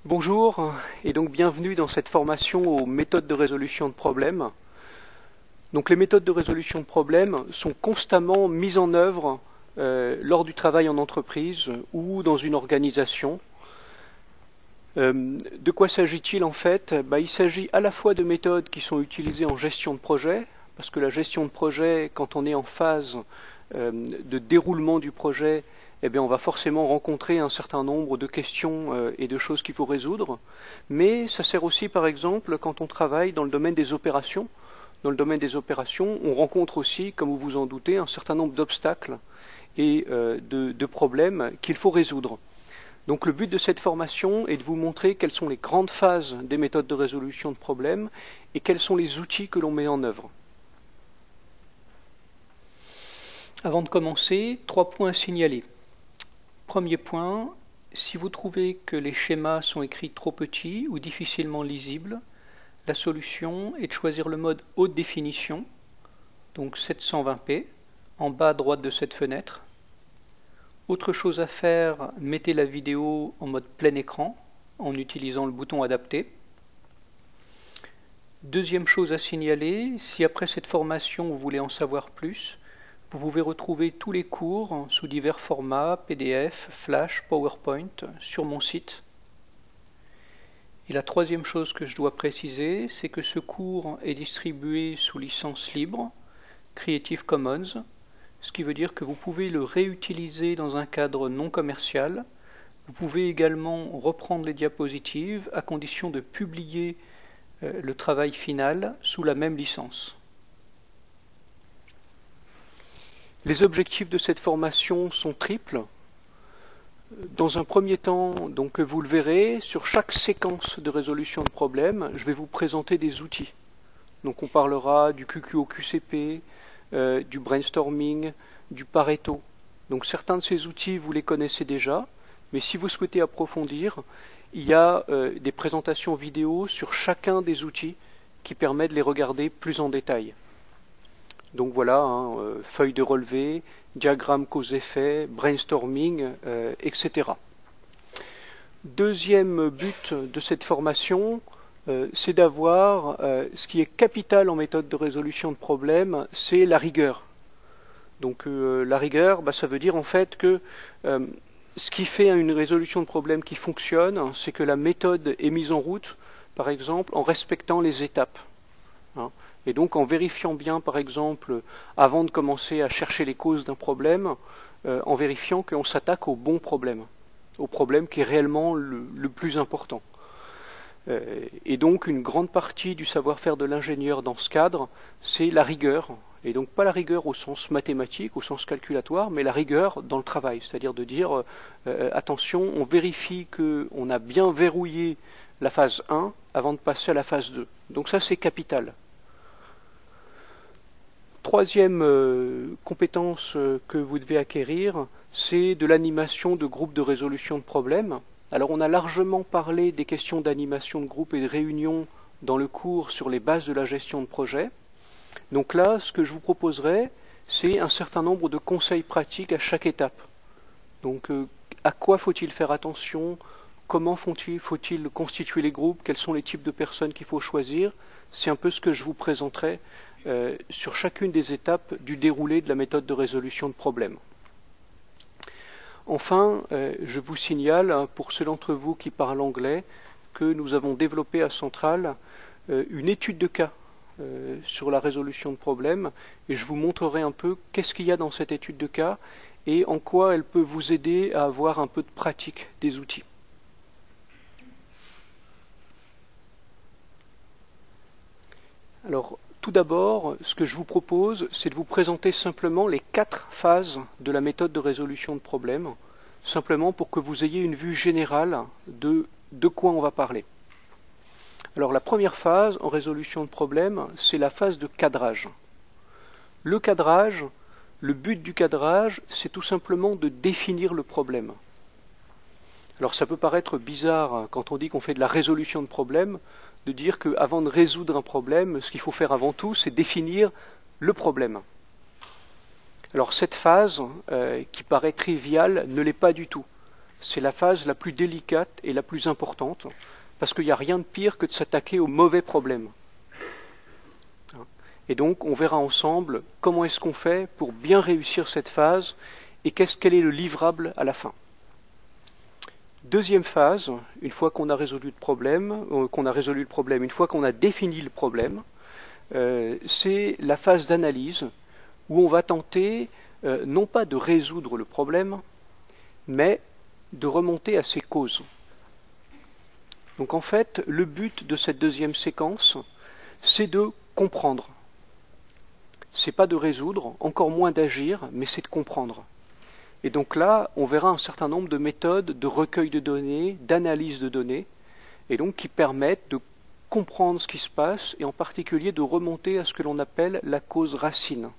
Bonjour et donc bienvenue dans cette formation aux méthodes de résolution de problèmes. Donc les méthodes de résolution de problèmes sont constamment mises en œuvre lors du travail en entreprise ou dans une organisation. De quoi s'agit-il en fait? Il s'agit à la fois de méthodes qui sont utilisées en gestion de projet, parce que la gestion de projet, quand on est en phase de déroulement du projet, on va forcément rencontrer un certain nombre de questions et de choses qu'il faut résoudre. Mais ça sert aussi, par exemple, quand on travaille dans le domaine des opérations. Dans le domaine des opérations, on rencontre aussi, comme vous vous en doutez, un certain nombre d'obstacles et de problèmes qu'il faut résoudre. Donc le but de cette formation est de vous montrer quelles sont les grandes phases des méthodes de résolution de problèmes et quels sont les outils que l'on met en œuvre. Avant de commencer, 3 points à signaler. Premier point, si vous trouvez que les schémas sont écrits trop petits ou difficilement lisibles, la solution est de choisir le mode haute définition, donc 720p, en bas à droite de cette fenêtre. Autre chose à faire, mettez la vidéo en mode plein écran en utilisant le bouton adapté. Deuxième chose à signaler, si après cette formation vous voulez en savoir plus, vous pouvez retrouver tous les cours sous divers formats, PDF, Flash, PowerPoint, sur mon site. Et la troisième chose que je dois préciser, c'est que ce cours est distribué sous licence libre, Creative Commons, ce qui veut dire que vous pouvez le réutiliser dans un cadre non commercial. Vous pouvez également reprendre les diapositives à condition de publier le travail final sous la même licence. Les objectifs de cette formation sont triples. Dans un premier temps, donc vous le verrez, sur chaque séquence de résolution de problème, je vais vous présenter des outils. Donc on parlera du QQO-QCP, du brainstorming, du Pareto. Donc certains de ces outils, vous les connaissez déjà, mais si vous souhaitez approfondir, il y a des présentations vidéo sur chacun des outils qui permettent de les regarder plus en détail. Donc voilà, feuille de relevé, diagramme cause-effet, brainstorming, etc. Deuxième but de cette formation, c'est d'avoir ce qui est capital en méthode de résolution de problèmes, c'est la rigueur. Donc la rigueur, ça veut dire en fait que ce qui fait une résolution de problème qui fonctionne, c'est que la méthode est mise en route, par exemple, en respectant les étapes. Et donc en vérifiant bien, par exemple, avant de commencer à chercher les causes d'un problème, en vérifiant qu'on s'attaque au bon problème, au problème qui est réellement le plus important. Et donc une grande partie du savoir-faire de l'ingénieur dans ce cadre, c'est la rigueur, et donc pas la rigueur au sens mathématique, au sens calculatoire, mais la rigueur dans le travail, c'est-à-dire de dire attention, on vérifie qu'on a bien verrouillé la phase 1 avant de passer à la phase 2. Donc ça c'est capital. Troisième compétence que vous devez acquérir, c'est de l'animation de groupes de résolution de problèmes. Alors on a largement parlé des questions d'animation de groupe et de réunion dans le cours sur les bases de la gestion de projet. Donc là, ce que je vous proposerai, c'est un certain nombre de conseils pratiques à chaque étape. Donc à quoi faut-il faire attention? Comment faut-il constituer les groupes? Quels sont les types de personnes qu'il faut choisir? C'est un peu ce que je vous présenterai sur chacune des étapes du déroulé de la méthode de résolution de problèmes. Enfin, je vous signale, pour ceux d'entre vous qui parlent anglais, que nous avons développé à Centrale une étude de cas sur la résolution de problèmes, et je vous montrerai un peu qu'est-ce qu'il y a dans cette étude de cas et en quoi elle peut vous aider à avoir un peu de pratique des outils. Alors, tout d'abord, ce que je vous propose, c'est de vous présenter simplement les 4 phases de la méthode de résolution de problèmes, simplement pour que vous ayez une vue générale de quoi on va parler. Alors la première phase en résolution de problèmes, c'est la phase de cadrage. Le cadrage, le but du cadrage, c'est tout simplement de définir le problème. Alors ça peut paraître bizarre quand on dit qu'on fait de la résolution de problèmes, de dire qu'avant de résoudre un problème, ce qu'il faut faire avant tout, c'est définir le problème. Alors cette phase, qui paraît triviale, ne l'est pas du tout. c'est la phase la plus délicate et la plus importante, parce qu'il n'y a rien de pire que de s'attaquer aux mauvais problèmes. Et donc, on verra ensemble comment est-ce qu'on fait pour bien réussir cette phase et quel est le livrable à la fin. Deuxième phase, une fois qu'on a résolu le problème, une fois qu'on a défini le problème, c'est la phase d'analyse où on va tenter non pas de résoudre le problème, mais de remonter à ses causes. Donc en fait, le but de cette deuxième séquence, c'est de comprendre. C'est pas de résoudre, encore moins d'agir, mais c'est de comprendre. Et donc là, on verra un certain nombre de méthodes de recueil de données, d'analyse de données, et donc qui permettent de comprendre ce qui se passe, et en particulier de remonter à ce que l'on appelle la cause racine.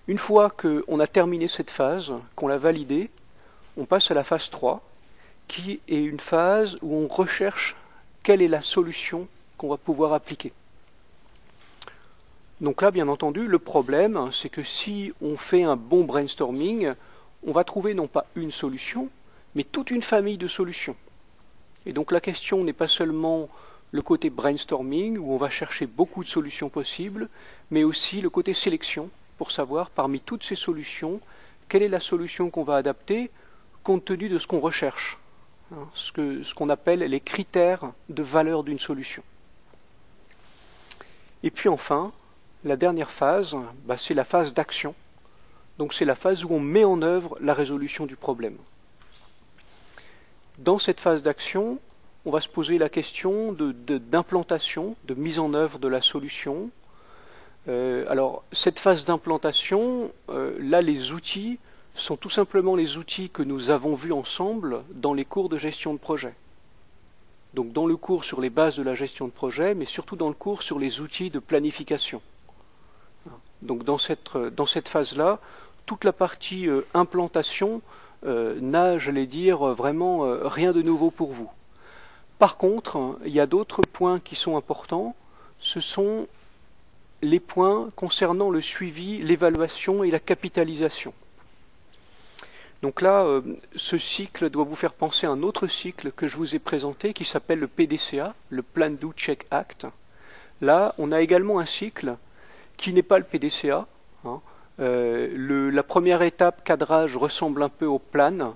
Une fois qu'on a terminé cette phase, qu'on l'a validée, on passe à la phase 3, qui est une phase où on recherche quelle est la solution qu'on va pouvoir appliquer. Donc là, bien entendu, le problème, c'est que si on fait un bon brainstorming, on va trouver non pas une solution, mais toute une famille de solutions. Et donc la question n'est pas seulement le côté brainstorming, où on va chercher beaucoup de solutions possibles, mais aussi le côté sélection, pour savoir parmi toutes ces solutions, quelle est la solution qu'on va adapter, compte tenu de ce qu'on recherche, ce qu'on appelle les critères de valeur d'une solution. Et puis enfin, la dernière phase, c'est la phase d'action. Donc c'est la phase où on met en œuvre la résolution du problème. Dans cette phase d'action, on va se poser la question d'implantation, de mise en œuvre de la solution. Alors cette phase d'implantation, là les outils sont tout simplement les outils que nous avons vus ensemble dans les cours de gestion de projet. Donc dans le cours sur les bases de la gestion de projet, mais surtout dans le cours sur les outils de planification. Donc dans cette phase-là, toute la partie implantation n'a, j'allais dire, vraiment rien de nouveau pour vous. Par contre, il y a d'autres points qui sont importants. Ce sont les points concernant le suivi, l'évaluation et la capitalisation. Donc là, ce cycle doit vous faire penser à un autre cycle que je vous ai présenté qui s'appelle le PDCA, le Plan Do Check Act. Là, on a également un cycle qui n'est pas le PDCA. La première étape, cadrage, ressemble un peu au plan.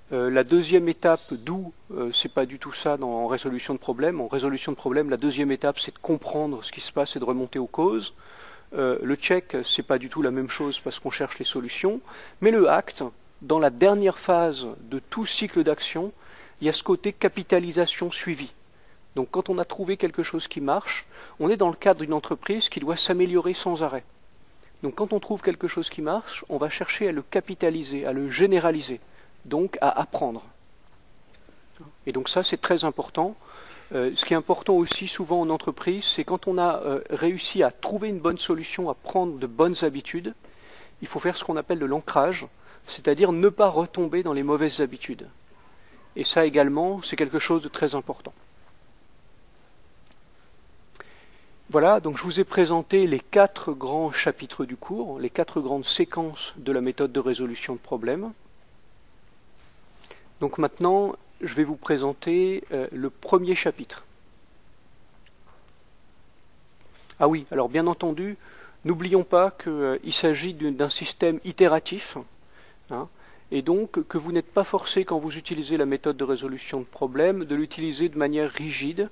La deuxième étape, Do, c'est pas du tout ça en résolution de problème. En résolution de problème, la deuxième étape, c'est de comprendre ce qui se passe et de remonter aux causes. Le check, c'est pas du tout la même chose parce qu'on cherche les solutions. Mais le act, dans la dernière phase de tout cycle d'action, il y a ce côté capitalisation suivi. Donc quand on a trouvé quelque chose qui marche, on est dans le cadre d'une entreprise qui doit s'améliorer sans arrêt. Donc quand on trouve quelque chose qui marche, on va chercher à le capitaliser, à le généraliser, donc à apprendre. Et donc ça c'est très important. Ce qui est important aussi souvent en entreprise, c'est quand on a réussi à trouver une bonne solution, à prendre de bonnes habitudes, il faut faire ce qu'on appelle de l'ancrage, c'est-à-dire ne pas retomber dans les mauvaises habitudes. Et ça également, c'est quelque chose de très important. Voilà, donc je vous ai présenté les 4 grands chapitres du cours, les 4 grandes séquences de la méthode de résolution de problèmes. Donc maintenant, je vais vous présenter le premier chapitre. Ah oui, alors bien entendu, n'oublions pas qu'il s'agit d'un système itératif, et donc que vous n'êtes pas forcé, quand vous utilisez la méthode de résolution de problèmes, de l'utiliser de manière rigide.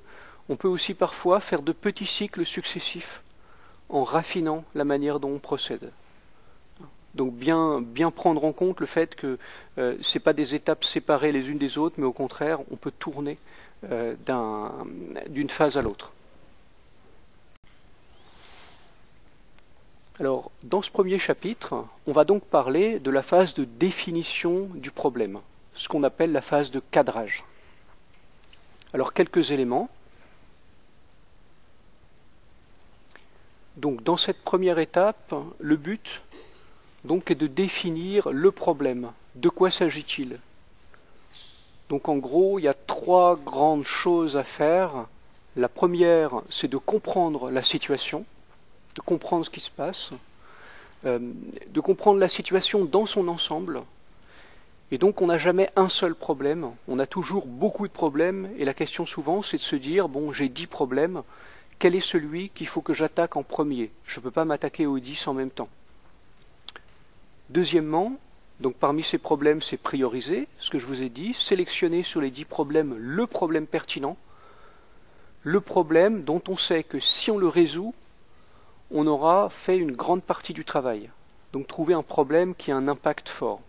On peut aussi parfois faire de petits cycles successifs en raffinant la manière dont on procède. Donc bien prendre en compte le fait que ce n'est pas des étapes séparées les unes des autres, mais au contraire, on peut tourner d'une phase à l'autre. Alors, dans ce premier chapitre, on va donc parler de la phase de définition du problème, ce qu'on appelle la phase de cadrage. Alors, quelques éléments. Donc, dans cette première étape, le but donc, est de définir le problème. De quoi s'agit-il? Donc, en gros, il y a 3 grandes choses à faire. La première, c'est de comprendre la situation, de comprendre ce qui se passe, de comprendre la situation dans son ensemble, Et donc on n'a jamais un seul problème, on a toujours beaucoup de problèmes, et la question souvent c'est de se dire, bon j'ai 10 problèmes, quel est celui qu'il faut que j'attaque en premier? Je ne peux pas m'attaquer aux 10 en même temps. Deuxièmement, donc parmi ces problèmes, c'est prioriser, ce que je vous ai dit, sélectionner sur les 10 problèmes le problème pertinent, le problème dont on sait que si on le résout, on aura fait une grande partie du travail. Donc trouver un problème qui a un impact fort.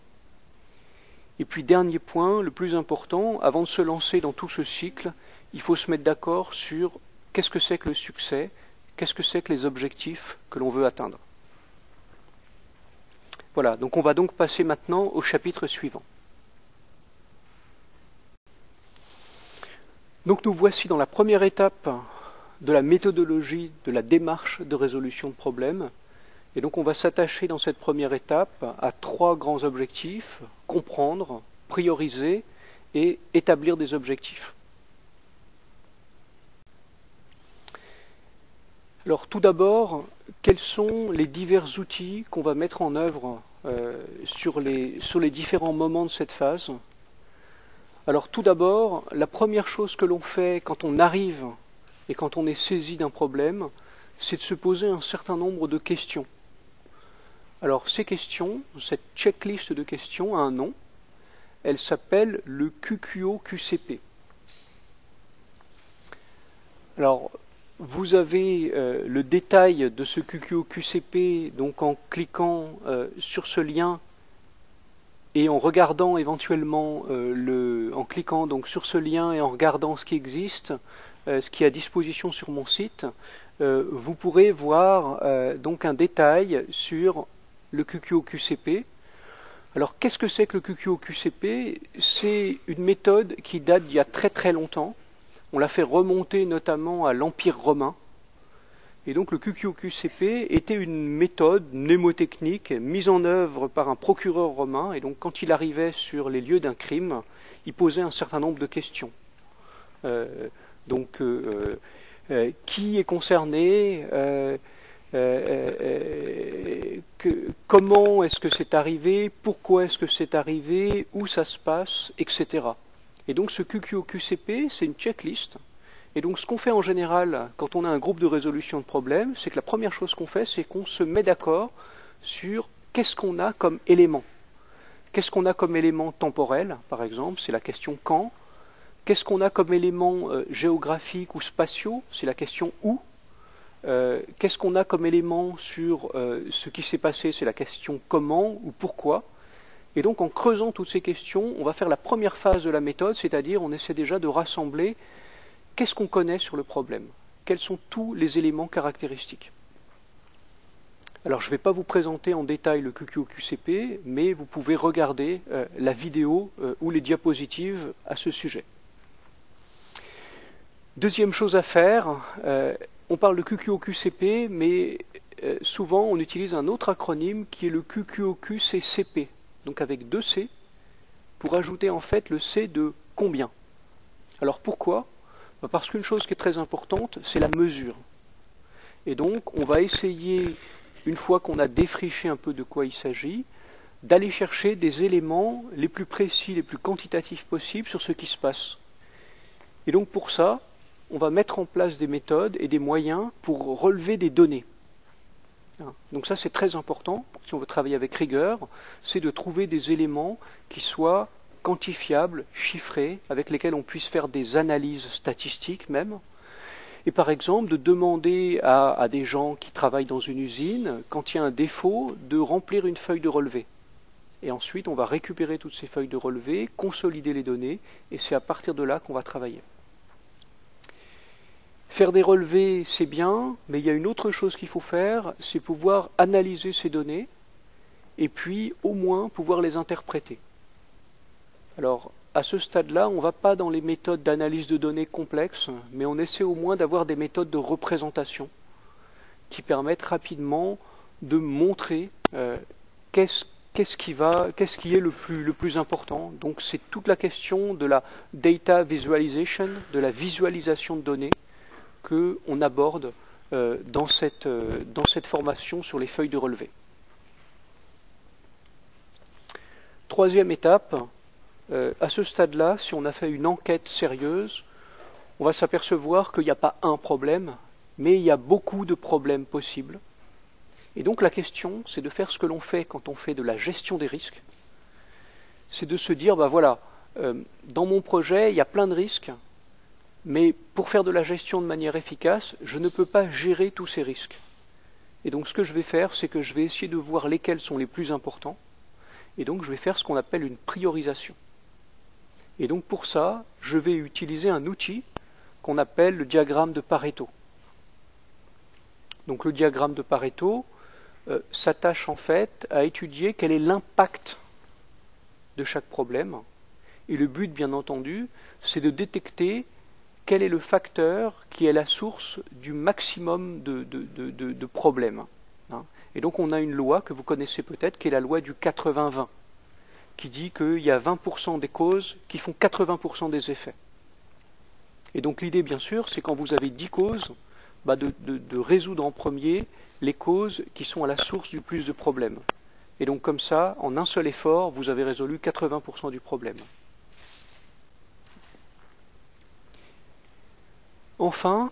Et puis dernier point, le plus important, avant de se lancer dans tout ce cycle, il faut se mettre d'accord sur qu'est-ce que c'est que le succès, qu'est-ce que c'est que les objectifs que l'on veut atteindre. Voilà, donc on va donc passer maintenant au chapitre suivant. Donc nous voici dans la première étape de la méthodologie de la démarche de résolution de problèmes. Et donc on va s'attacher dans cette première étape à 3 grands objectifs: comprendre, prioriser et établir des objectifs. Alors tout d'abord, quels sont les divers outils qu'on va mettre en œuvre sur les différents moments de cette phase? Alors tout d'abord, la première chose que l'on fait quand on arrive et quand on est saisi d'un problème, c'est de se poser un certain nombre de questions. Alors ces questions, cette checklist de questions a un nom, elle s'appelle le QQO-QCP. Alors vous avez le détail de ce QQO-QCP donc en cliquant sur ce lien et en regardant éventuellement en cliquant donc sur ce lien et en regardant ce qui existe, ce qui est à disposition sur mon site, vous pourrez voir donc un détail sur le QQO-QCP. Alors qu'est-ce que c'est que le QQO-QCP? C'est une méthode qui date d'il y a très très longtemps. On l'a fait remonter notamment à l'Empire romain. Et donc le QQO-QCP était une méthode mnémotechnique mise en œuvre par un procureur romain. Et donc quand il arrivait sur les lieux d'un crime, il posait un certain nombre de questions. Qui est concerné? Comment est-ce que c'est arrivé? Pourquoi est-ce que c'est arrivé? Où ça se passe? Etc. Et donc ce QQO-QCP, c'est une checklist. Et donc ce qu'on fait en général quand on a un groupe de résolution de problèmes, c'est que la première chose qu'on fait, c'est qu'on se met d'accord sur qu'est-ce qu'on a comme élément. Qu'est-ce qu'on a comme élément temporel, par exemple, c'est la question quand. Qu'est-ce qu'on a comme élément géographique ou spatiaux, c'est la question où. Qu'est-ce qu'on a comme élément sur ce qui s'est passé, c'est la question comment ou pourquoi. Et donc en creusant toutes ces questions, on va faire la première phase de la méthode, c'est-à-dire on essaie déjà de rassembler qu'est-ce qu'on connaît sur le problème, quels sont tous les éléments caractéristiques. Alors je ne vais pas vous présenter en détail le QQO-QCP, mais vous pouvez regarder la vidéo ou les diapositives à ce sujet. Deuxième chose à faire, on parle de QQO-QCP, mais souvent on utilise un autre acronyme qui est le QQO-QCCP, donc avec 2 C, pour ajouter en fait le C de combien. Alors pourquoi? Parce qu'une chose qui est très importante, c'est la mesure. Et donc on va essayer, une fois qu'on a défriché un peu de quoi il s'agit, d'aller chercher des éléments les plus précis, les plus quantitatifs possibles sur ce qui se passe. Et donc pour ça, on va mettre en place des méthodes et des moyens pour relever des données. Donc ça c'est très important, si on veut travailler avec rigueur, c'est de trouver des éléments qui soient quantifiables, chiffrés, avec lesquels on puisse faire des analyses statistiques même. Et par exemple de demander à des gens qui travaillent dans une usine, quand il y a un défaut, de remplir une feuille de relevé. Et ensuite on va récupérer toutes ces feuilles de relevé, consolider les données, et c'est à partir de là qu'on va travailler. Faire des relevés, c'est bien, mais il y a une autre chose qu'il faut faire, c'est pouvoir analyser ces données, et puis au moins pouvoir les interpréter. Alors, à ce stade-là, on ne va pas dans les méthodes d'analyse de données complexes, mais on essaie au moins d'avoir des méthodes de représentation qui permettent rapidement de montrer qu'est-ce qui est le plus important. Donc c'est toute la question de la data visualization, de la visualisation de données, qu'on aborde dans cette formation sur les feuilles de relevé. troisième étape, à ce stade-là, si on a fait une enquête sérieuse, on va s'apercevoir qu'il n'y a pas un problème, mais il y a beaucoup de problèmes possibles. Et donc la question, c'est de faire ce que l'on fait quand on fait de la gestion des risques. C'est de se dire, ben voilà, dans mon projet, il y a plein de risques, mais pour faire de la gestion de manière efficace, je ne peux pas gérer tous ces risques. Et donc ce que je vais faire, c'est que je vais essayer de voir lesquels sont les plus importants, et donc je vais faire ce qu'on appelle une priorisation. Et donc pour ça, je vais utiliser un outil qu'on appelle le diagramme de Pareto. Donc le diagramme de Pareto s'attache en fait à étudier quel est l'impact de chaque problème. Et le but, bien entendu, c'est de détecter quel est le facteur qui est la source du maximum de problèmes. Et donc on a une loi que vous connaissez peut-être, qui est la loi du 80-20, qui dit qu'il y a 20% des causes qui font 80% des effets. Et donc l'idée, bien sûr, c'est quand vous avez 10 causes, de résoudre en premier les causes qui sont à la source du plus de problèmes. Et donc comme ça, en un seul effort, vous avez résolu 80% du problème. Enfin,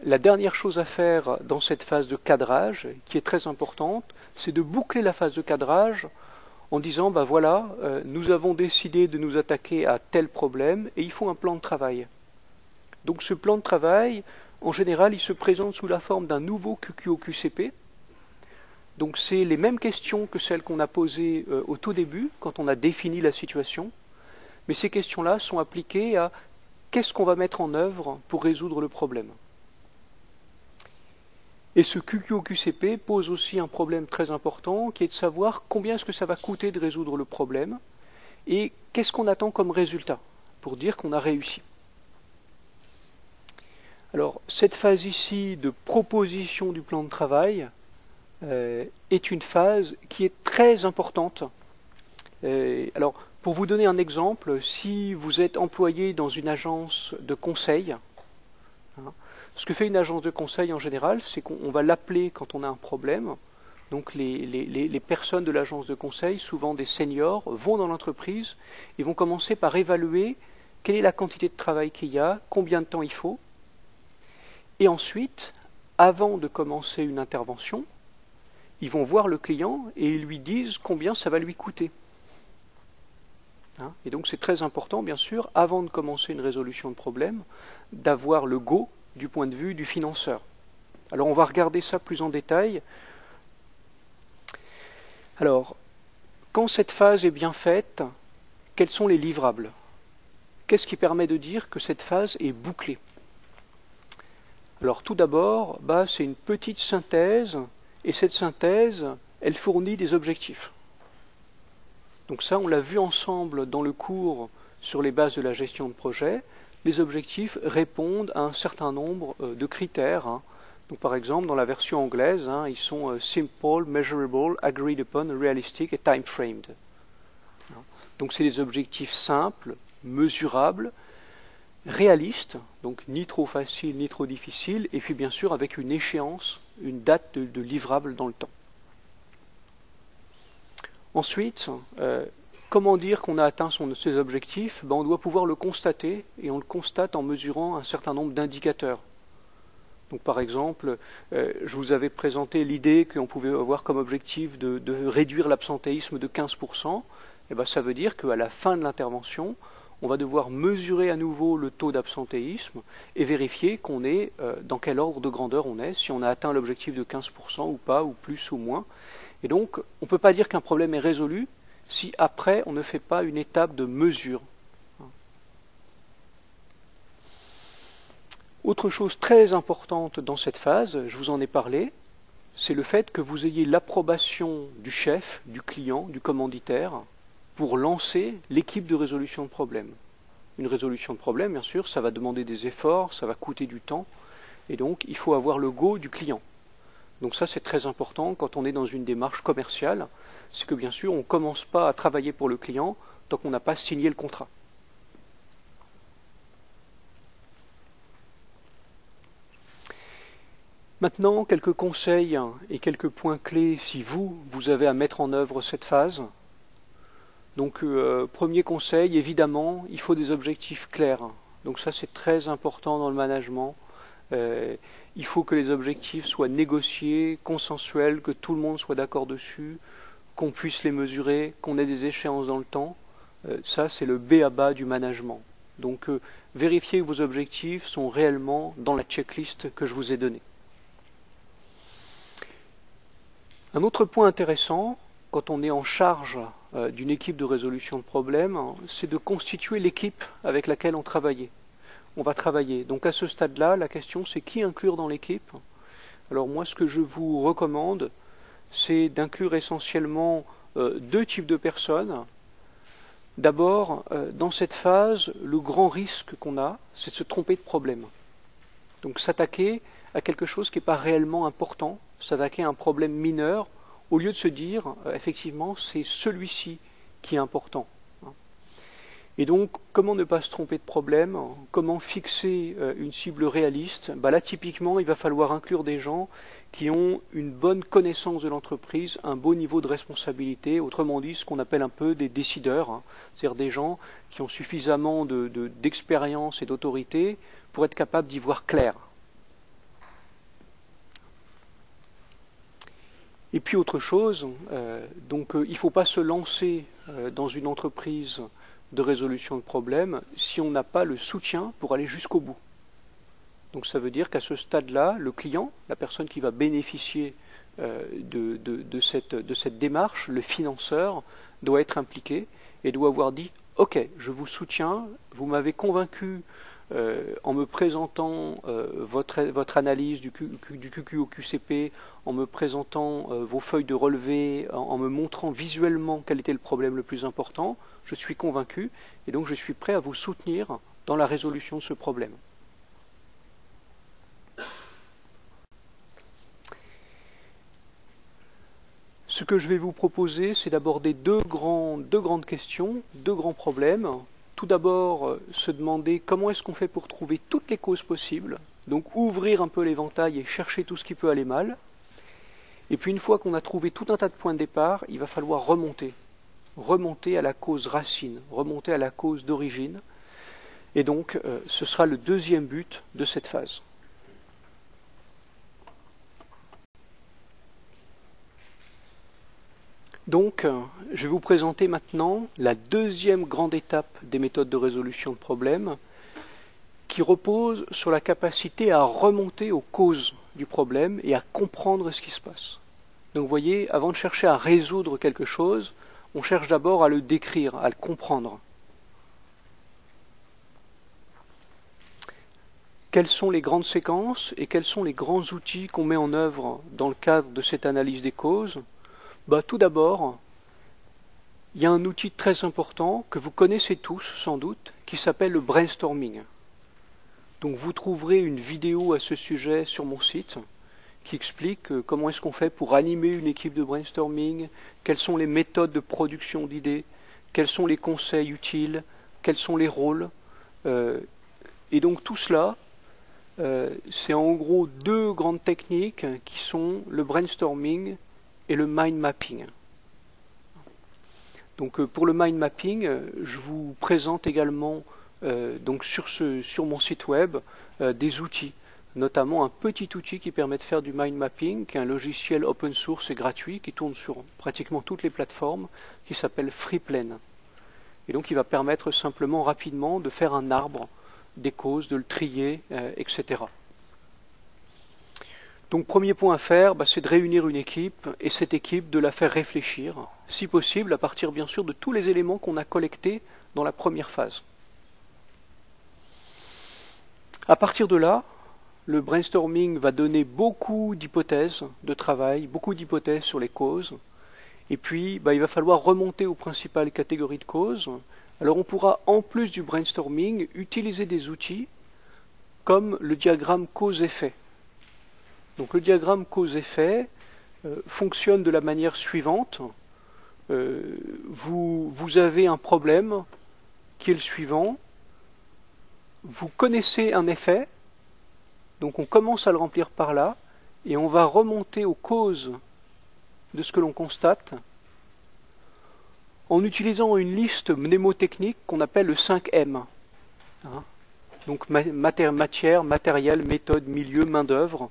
la dernière chose à faire dans cette phase de cadrage, qui est très importante, c'est de boucler la phase de cadrage en disant, voilà, nous avons décidé de nous attaquer à tel problème et il faut un plan de travail. Donc ce plan de travail, en général, il se présente sous la forme d'un nouveau QQOQCP. Donc c'est les mêmes questions que celles qu'on a posées au tout début, quand on a défini la situation, mais ces questions-là sont appliquées à qu'est-ce qu'on va mettre en œuvre pour résoudre le problème. Et ce QQOQCP pose aussi un problème très important, qui est de savoir combien est-ce que ça va coûter de résoudre le problème, et qu'est-ce qu'on attend comme résultat, pour dire qu'on a réussi. Alors, cette phase ici de proposition du plan de travail est une phase qui est très importante. Alors, pour vous donner un exemple, si vous êtes employé dans une agence de conseil, ce que fait une agence de conseil en général, c'est qu'on va l'appeler quand on a un problème. Donc les personnes de l'agence de conseil, souvent des seniors, vont dans l'entreprise et vont commencer par évaluer quelle est la quantité de travail qu'il y a, combien de temps il faut. Et ensuite, avant de commencer une intervention, ils vont voir le client et ils lui disent combien ça va lui coûter. Et donc c'est très important, bien sûr, avant de commencer une résolution de problème, d'avoir le go du point de vue du financeur. Alors on va regarder ça plus en détail. Alors, quand cette phase est bien faite, quels sont les livrables? Qu'est-ce qui permet de dire que cette phase est bouclée? Alors tout d'abord, c'est une petite synthèse, et cette synthèse, elle fournit des objectifs. Donc ça, on l'a vu ensemble dans le cours sur les bases de la gestion de projet. Les objectifs répondent à un certain nombre de critères. Donc par exemple, dans la version anglaise, ils sont simple, measurable, agreed upon, realistic et time-framed. Donc c'est des objectifs simples, mesurables, réaliste, donc ni trop facile ni trop difficile, et puis bien sûr avec une échéance, une date de livrable dans le temps. Ensuite, comment dire qu'on a atteint ses objectifs? On doit pouvoir le constater, et on le constate en mesurant un certain nombre d'indicateurs. Donc par exemple, je vous avais présenté l'idée qu'on pouvait avoir comme objectif de réduire l'absentéisme de 15%, et ça veut dire qu'à la fin de l'intervention, on va devoir mesurer à nouveau le taux d'absentéisme et vérifier qu'on est dans quel ordre de grandeur on est, si on a atteint l'objectif de 15% ou pas, ou plus ou moins. Et donc, on ne peut pas dire qu'un problème est résolu si après on ne fait pas une étape de mesure. Autre chose très importante dans cette phase, je vous en ai parlé, c'est le fait que vous ayez l'approbation du chef, du client, du commanditaire, pour lancer l'équipe de résolution de problème. Une résolution de problème, bien sûr, ça va demander des efforts, ça va coûter du temps, et donc il faut avoir le go du client. Donc ça, c'est très important quand on est dans une démarche commerciale, c'est que bien sûr, on ne commence pas à travailler pour le client tant qu'on n'a pas signé le contrat. Maintenant, quelques conseils et quelques points clés si vous avez à mettre en œuvre cette phase. Donc premier conseil, évidemment, il faut des objectifs clairs. Donc ça c'est très important dans le management. Il faut que les objectifs soient négociés, consensuels, que tout le monde soit d'accord dessus, qu'on puisse les mesurer, qu'on ait des échéances dans le temps. Ça c'est le b.a.-ba du management. Donc vérifiez que vos objectifs sont réellement dans la checklist que je vous ai donnée. Un autre point intéressant, quand on est en charge d'une équipe de résolution de problèmes, c'est de constituer l'équipe avec laquelle on va travailler. Donc à ce stade-là, la question c'est qui inclure dans l'équipe. Alors moi, ce que je vous recommande, c'est d'inclure essentiellement deux types de personnes. D'abord, dans cette phase, le grand risque qu'on a, c'est de se tromper de problème. Donc s'attaquer à quelque chose qui n'est pas réellement important, s'attaquer à un problème mineur, au lieu de se dire, effectivement, c'est celui-ci qui est important. Et donc, comment ne pas se tromper de problème? Comment fixer une cible réaliste? Là, typiquement, il va falloir inclure des gens qui ont une bonne connaissance de l'entreprise, un beau niveau de responsabilité, autrement dit, ce qu'on appelle un peu des décideurs, c'est-à-dire des gens qui ont suffisamment d'expérience et d'autorité pour être capables d'y voir clair. Et puis autre chose, il ne faut pas se lancer dans une entreprise de résolution de problèmes si on n'a pas le soutien pour aller jusqu'au bout. Donc ça veut dire qu'à ce stade-là, le client, la personne qui va bénéficier de cette démarche, le financeur, doit être impliqué et doit avoir dit « Ok, je vous soutiens, vous m'avez convaincu en me présentant votre analyse du QQ au QCP, en me présentant vos feuilles de relevé, en me montrant visuellement quel était le problème le plus important, je suis convaincu et donc je suis prêt à vous soutenir dans la résolution de ce problème. » Ce que je vais vous proposer, c'est d'aborder deux grandes questions, deux grands problèmes. Tout d'abord, se demander comment est-ce qu'on fait pour trouver toutes les causes possibles, donc ouvrir un peu l'éventail et chercher tout ce qui peut aller mal. Et puis une fois qu'on a trouvé tout un tas de points de départ, il va falloir remonter à la cause racine, remonter à la cause d'origine. Et donc, ce sera le deuxième but de cette phase. Donc, je vais vous présenter maintenant la deuxième grande étape des méthodes de résolution de problèmes, qui repose sur la capacité à remonter aux causes du problème et à comprendre ce qui se passe. Donc vous voyez, avant de chercher à résoudre quelque chose, on cherche d'abord à le décrire, à le comprendre. Quelles sont les grandes séquences et quels sont les grands outils qu'on met en œuvre dans le cadre de cette analyse des causes? Tout d'abord, il y a un outil très important que vous connaissez tous sans doute, qui s'appelle le brainstorming. Donc vous trouverez une vidéo à ce sujet sur mon site qui explique comment est-ce qu'on fait pour animer une équipe de brainstorming, quelles sont les méthodes de production d'idées, quels sont les conseils utiles, quels sont les rôles. Et donc tout cela, c'est en gros deux grandes techniques qui sont le brainstorming et le mind mapping. Donc pour le mind mapping, je vous présente également donc sur mon site web des outils, notamment un petit outil qui permet de faire du mind mapping, qui est un logiciel open source et gratuit qui tourne sur pratiquement toutes les plateformes, qui s'appelle Freeplane. Et donc il va permettre simplement rapidement de faire un arbre des causes, de le trier, etc. Donc premier point à faire, c'est de réunir une équipe et cette équipe de la faire réfléchir, si possible à partir bien sûr de tous les éléments qu'on a collectés dans la première phase. À partir de là, le brainstorming va donner beaucoup d'hypothèses de travail, beaucoup d'hypothèses sur les causes, et puis il va falloir remonter aux principales catégories de causes. Alors on pourra en plus du brainstorming utiliser des outils comme le diagramme cause-effet. Donc le diagramme cause-effet fonctionne de la manière suivante. Vous avez un problème qui est le suivant. Vous connaissez un effet, donc on commence à le remplir par là, et on va remonter aux causes de ce que l'on constate en utilisant une liste mnémotechnique qu'on appelle le 5M. Hein. Donc matière, matériel, méthode, milieu, main-d'œuvre.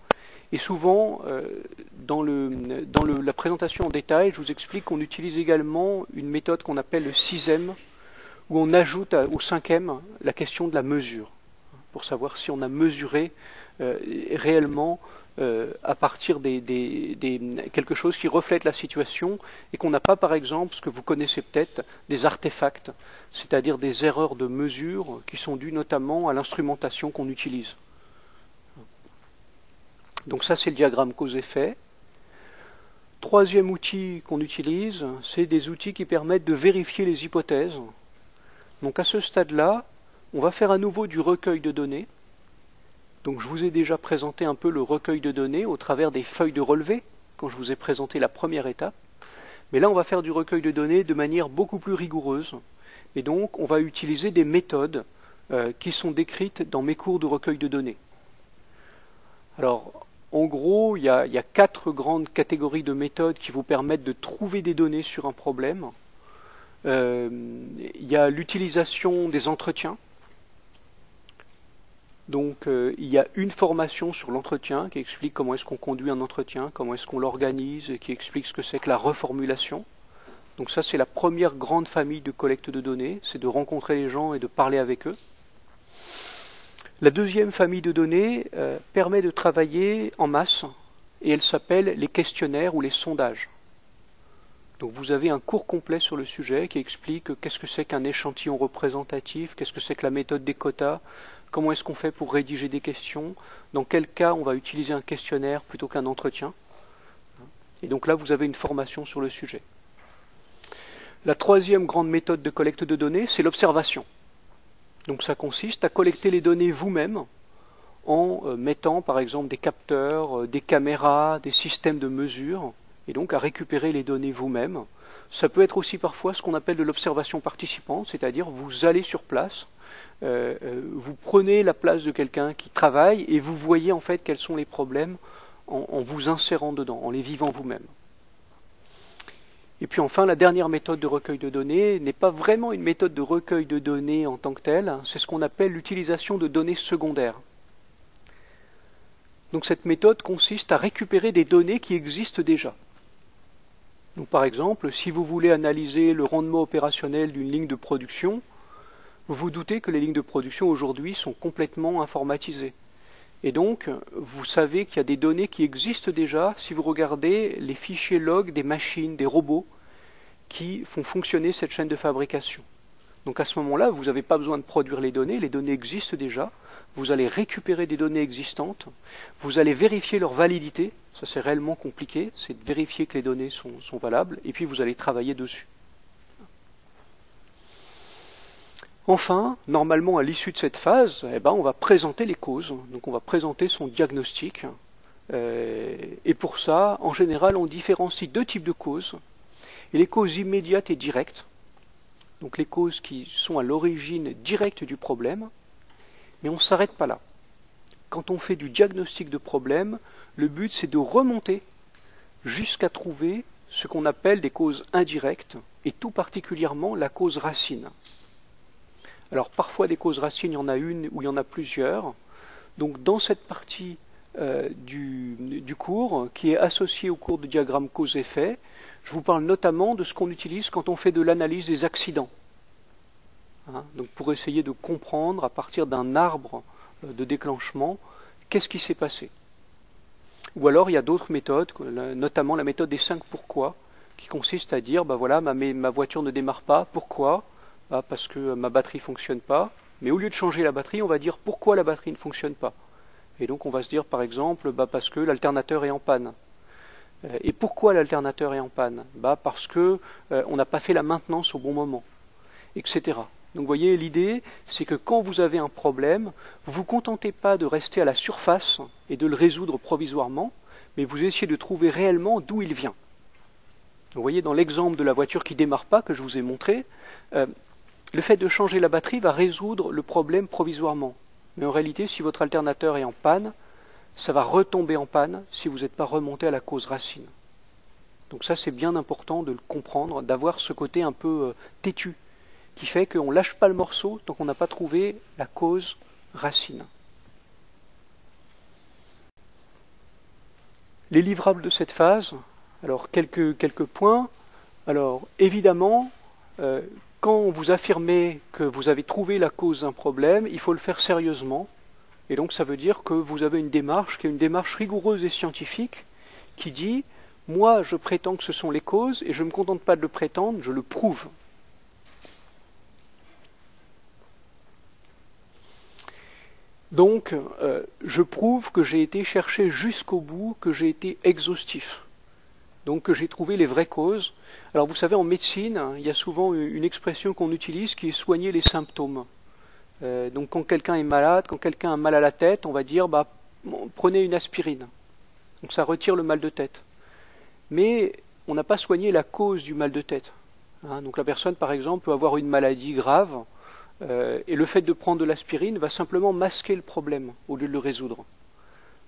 Et souvent, dans la présentation en détail, je vous explique qu'on utilise également une méthode qu'on appelle le 6M, où on ajoute au 5M la question de la mesure, pour savoir si on a mesuré réellement à partir quelque chose qui reflète la situation et qu'on n'a pas, par exemple, ce que vous connaissez peut-être, des artefacts, c'est-à-dire des erreurs de mesure qui sont dues notamment à l'instrumentation qu'on utilise. Donc ça, c'est le diagramme cause-effet. Troisième outil qu'on utilise, c'est des outils qui permettent de vérifier les hypothèses. Donc à ce stade-là, on va faire à nouveau du recueil de données. Donc je vous ai déjà présenté un peu le recueil de données au travers des feuilles de relevé, quand je vous ai présenté la première étape. Mais là, on va faire du recueil de données de manière beaucoup plus rigoureuse. Et donc, on va utiliser des méthodes qui sont décrites dans mes cours de recueil de données. Alors, en gros, il y a 4 grandes catégories de méthodes qui vous permettent de trouver des données sur un problème. Il y a l'utilisation des entretiens. Donc, il y a une formation sur l'entretien qui explique comment est-ce qu'on conduit un entretien, comment est-ce qu'on l'organise, et qui explique ce que c'est que la reformulation. Donc ça, c'est la première grande famille de collecte de données, c'est de rencontrer les gens et de parler avec eux. La deuxième famille de données permet de travailler en masse, et elle s'appelle les questionnaires ou les sondages. Donc vous avez un cours complet sur le sujet qui explique qu'est-ce que c'est qu'un échantillon représentatif, qu'est-ce que c'est que la méthode des quotas, comment est-ce qu'on fait pour rédiger des questions, dans quel cas on va utiliser un questionnaire plutôt qu'un entretien. Et donc là, vous avez une formation sur le sujet. La troisième grande méthode de collecte de données, c'est l'observation. Donc ça consiste à collecter les données vous-même en mettant par exemple des capteurs, des caméras, des systèmes de mesure, et donc à récupérer les données vous-même. Ça peut être aussi parfois ce qu'on appelle de l'observation participante, c'est-à-dire vous allez sur place, vous prenez la place de quelqu'un qui travaille et vous voyez en fait quels sont les problèmes en vous insérant dedans, en les vivant vous-même. Et puis enfin, la dernière méthode de recueil de données n'est pas vraiment une méthode de recueil de données en tant que telle, c'est ce qu'on appelle l'utilisation de données secondaires. Donc cette méthode consiste à récupérer des données qui existent déjà. Donc par exemple, si vous voulez analyser le rendement opérationnel d'une ligne de production, vous vous doutez que les lignes de production aujourd'hui sont complètement informatisées. Et donc, vous savez qu'il y a des données qui existent déjà si vous regardez les fichiers log des machines, des robots qui font fonctionner cette chaîne de fabrication. Donc à ce moment-là, vous n'avez pas besoin de produire les données existent déjà. Vous allez récupérer des données existantes, vous allez vérifier leur validité, ça c'est réellement compliqué, c'est de vérifier que les données sont valables, et puis vous allez travailler dessus. Enfin, normalement, à l'issue de cette phase, on va présenter les causes. Donc on va présenter son diagnostic. Et pour ça, en général, on différencie 2 types de causes. Et les causes immédiates et directes. Donc les causes qui sont à l'origine directe du problème. Mais on ne s'arrête pas là. Quand on fait du diagnostic de problème, le but c'est de remonter jusqu'à trouver ce qu'on appelle des causes indirectes, et tout particulièrement la cause racine. Alors parfois des causes racines, il y en a une ou il y en a plusieurs. Donc dans cette partie du cours, qui est associée au cours de diagramme cause-effet, je vous parle notamment de ce qu'on utilise quand on fait de l'analyse des accidents. Donc pour essayer de comprendre à partir d'un arbre de déclenchement, qu'est-ce qui s'est passé. Ou alors il y a d'autres méthodes, notamment la méthode des 5 pourquoi, qui consiste à dire, voilà, ma voiture ne démarre pas, pourquoi ? Parce que ma batterie ne fonctionne pas, mais au lieu de changer la batterie, on va dire pourquoi la batterie ne fonctionne pas. Et donc on va se dire par exemple, parce que l'alternateur est en panne. Et pourquoi l'alternateur est en panne ? Parce que on n'a pas fait la maintenance au bon moment, etc. Donc vous voyez, l'idée, c'est que quand vous avez un problème, vous ne vous contentez pas de rester à la surface et de le résoudre provisoirement, mais vous essayez de trouver réellement d'où il vient. Vous voyez, dans l'exemple de la voiture qui ne démarre pas, que je vous ai montré, le fait de changer la batterie va résoudre le problème provisoirement. Mais en réalité, si votre alternateur est en panne, ça va retomber en panne si vous n'êtes pas remonté à la cause racine. Donc ça, c'est bien important de le comprendre, d'avoir ce côté un peu têtu, qui fait qu'on ne lâche pas le morceau tant qu'on n'a pas trouvé la cause racine. Les livrables de cette phase, alors quelques points. Alors évidemment, quand vous affirmez que vous avez trouvé la cause d'un problème, il faut le faire sérieusement. Et donc ça veut dire que vous avez une démarche qui est une démarche rigoureuse et scientifique qui dit « moi je prétends que ce sont les causes et je ne me contente pas de le prétendre, je le prouve ». Donc, je prouve que j'ai été chercher jusqu'au bout, que j'ai été exhaustif. Donc, que j'ai trouvé les vraies causes. Alors, vous savez, en médecine, il y a souvent une expression qu'on utilise qui est soigner les symptômes. Donc, quand quelqu'un est malade, quand quelqu'un a mal à la tête, on va dire, prenez une aspirine. Donc, ça retire le mal de tête. Mais, on n'a pas soigné la cause du mal de tête. Donc, la personne, par exemple, peut avoir une maladie grave. Et le fait de prendre de l'aspirine va simplement masquer le problème au lieu de le résoudre.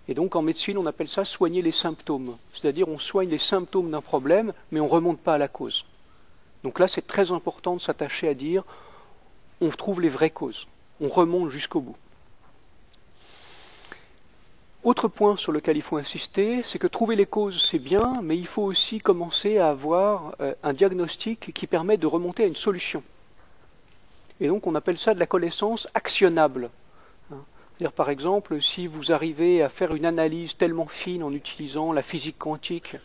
Et donc en médecine, on appelle ça soigner les symptômes. C'est-à-dire on soigne les symptômes d'un problème, mais on ne remonte pas à la cause. Donc là, c'est très important de s'attacher à dire on trouve les vraies causes. On remonte jusqu'au bout. Autre point sur lequel il faut insister, c'est que trouver les causes, c'est bien, mais il faut aussi commencer à avoir un diagnostic qui permet de remonter à une solution. Et donc on appelle ça de la connaissance actionnable. C'est-à-dire par exemple, si vous arrivez à faire une analyse tellement fine en utilisant la physique quantique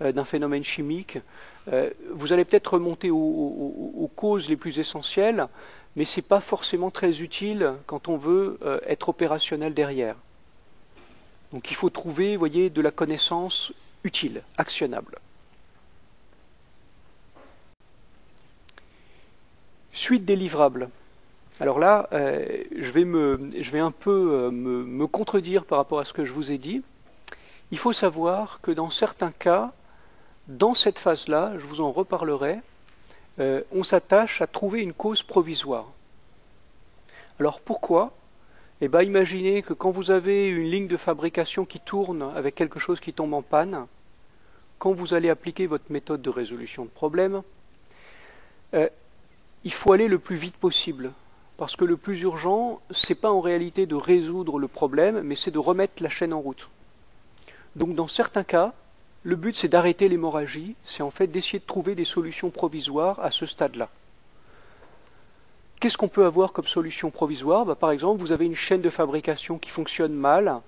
d'un phénomène chimique, vous allez peut-être remonter aux causes les plus essentielles, mais ce n'est pas forcément très utile quand on veut être opérationnel derrière. Donc il faut trouver, vous voyez, de la connaissance utile, actionnable. Suite des livrables. Alors là, je vais un peu me contredire par rapport à ce que je vous ai dit. Il faut savoir que dans certains cas, dans cette phase-là, je vous en reparlerai, on s'attache à trouver une cause provisoire. Alors pourquoi ? Eh bien, imaginez que quand vous avez une ligne de fabrication qui tourne avec quelque chose qui tombe en panne, quand vous allez appliquer votre méthode de résolution de problème, il faut aller le plus vite possible, parce que le plus urgent, c'est pas en réalité de résoudre le problème, mais c'est de remettre la chaîne en route. Donc dans certains cas, le but c'est d'arrêter l'hémorragie, c'est en fait d'essayer de trouver des solutions provisoires à ce stade-là. Qu'est-ce qu'on peut avoir comme solution provisoire ? Par exemple, vous avez une chaîne de fabrication qui fonctionne mal,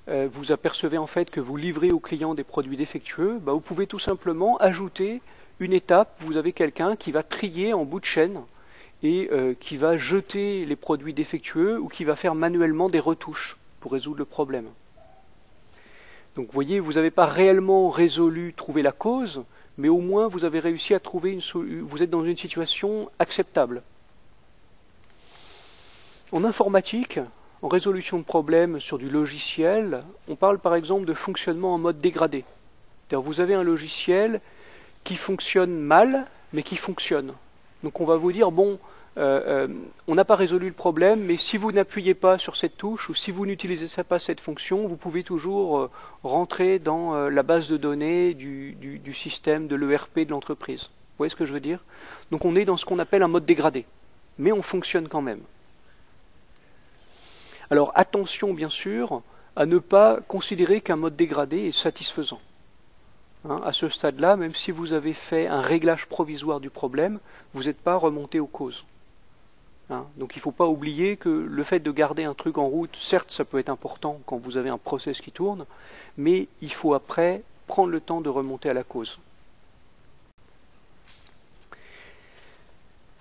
vous apercevez en fait que vous livrez aux clients des produits défectueux, vous pouvez tout simplement ajouter une étape, vous avez quelqu'un qui va trier en bout de chaîne et qui va jeter les produits défectueux ou qui va faire manuellement des retouches pour résoudre le problème. Donc vous voyez, vous n'avez pas réellement trouvé la cause, mais au moins vous avez réussi à trouver vous êtes dans une situation acceptable. En informatique, en résolution de problèmes sur du logiciel, on parle par exemple de fonctionnement en mode dégradé. C'est-à-dire vous avez un logiciel qui fonctionne mal, mais qui fonctionne. Donc on va vous dire, bon, on n'a pas résolu le problème, mais si vous n'appuyez pas sur cette touche, ou si vous n'utilisez pas cette fonction, vous pouvez toujours rentrer dans la base de données du système, de l'ERP de l'entreprise. Vous voyez ce que je veux dire ? Donc on est dans ce qu'on appelle un mode dégradé, mais on fonctionne quand même. Alors attention bien sûr à ne pas considérer qu'un mode dégradé est satisfaisant. À ce stade-là, même si vous avez fait un réglage provisoire du problème, vous n'êtes pas remonté aux causes. Donc il ne faut pas oublier que le fait de garder un truc en route, certes ça peut être important quand vous avez un process qui tourne, mais il faut après prendre le temps de remonter à la cause.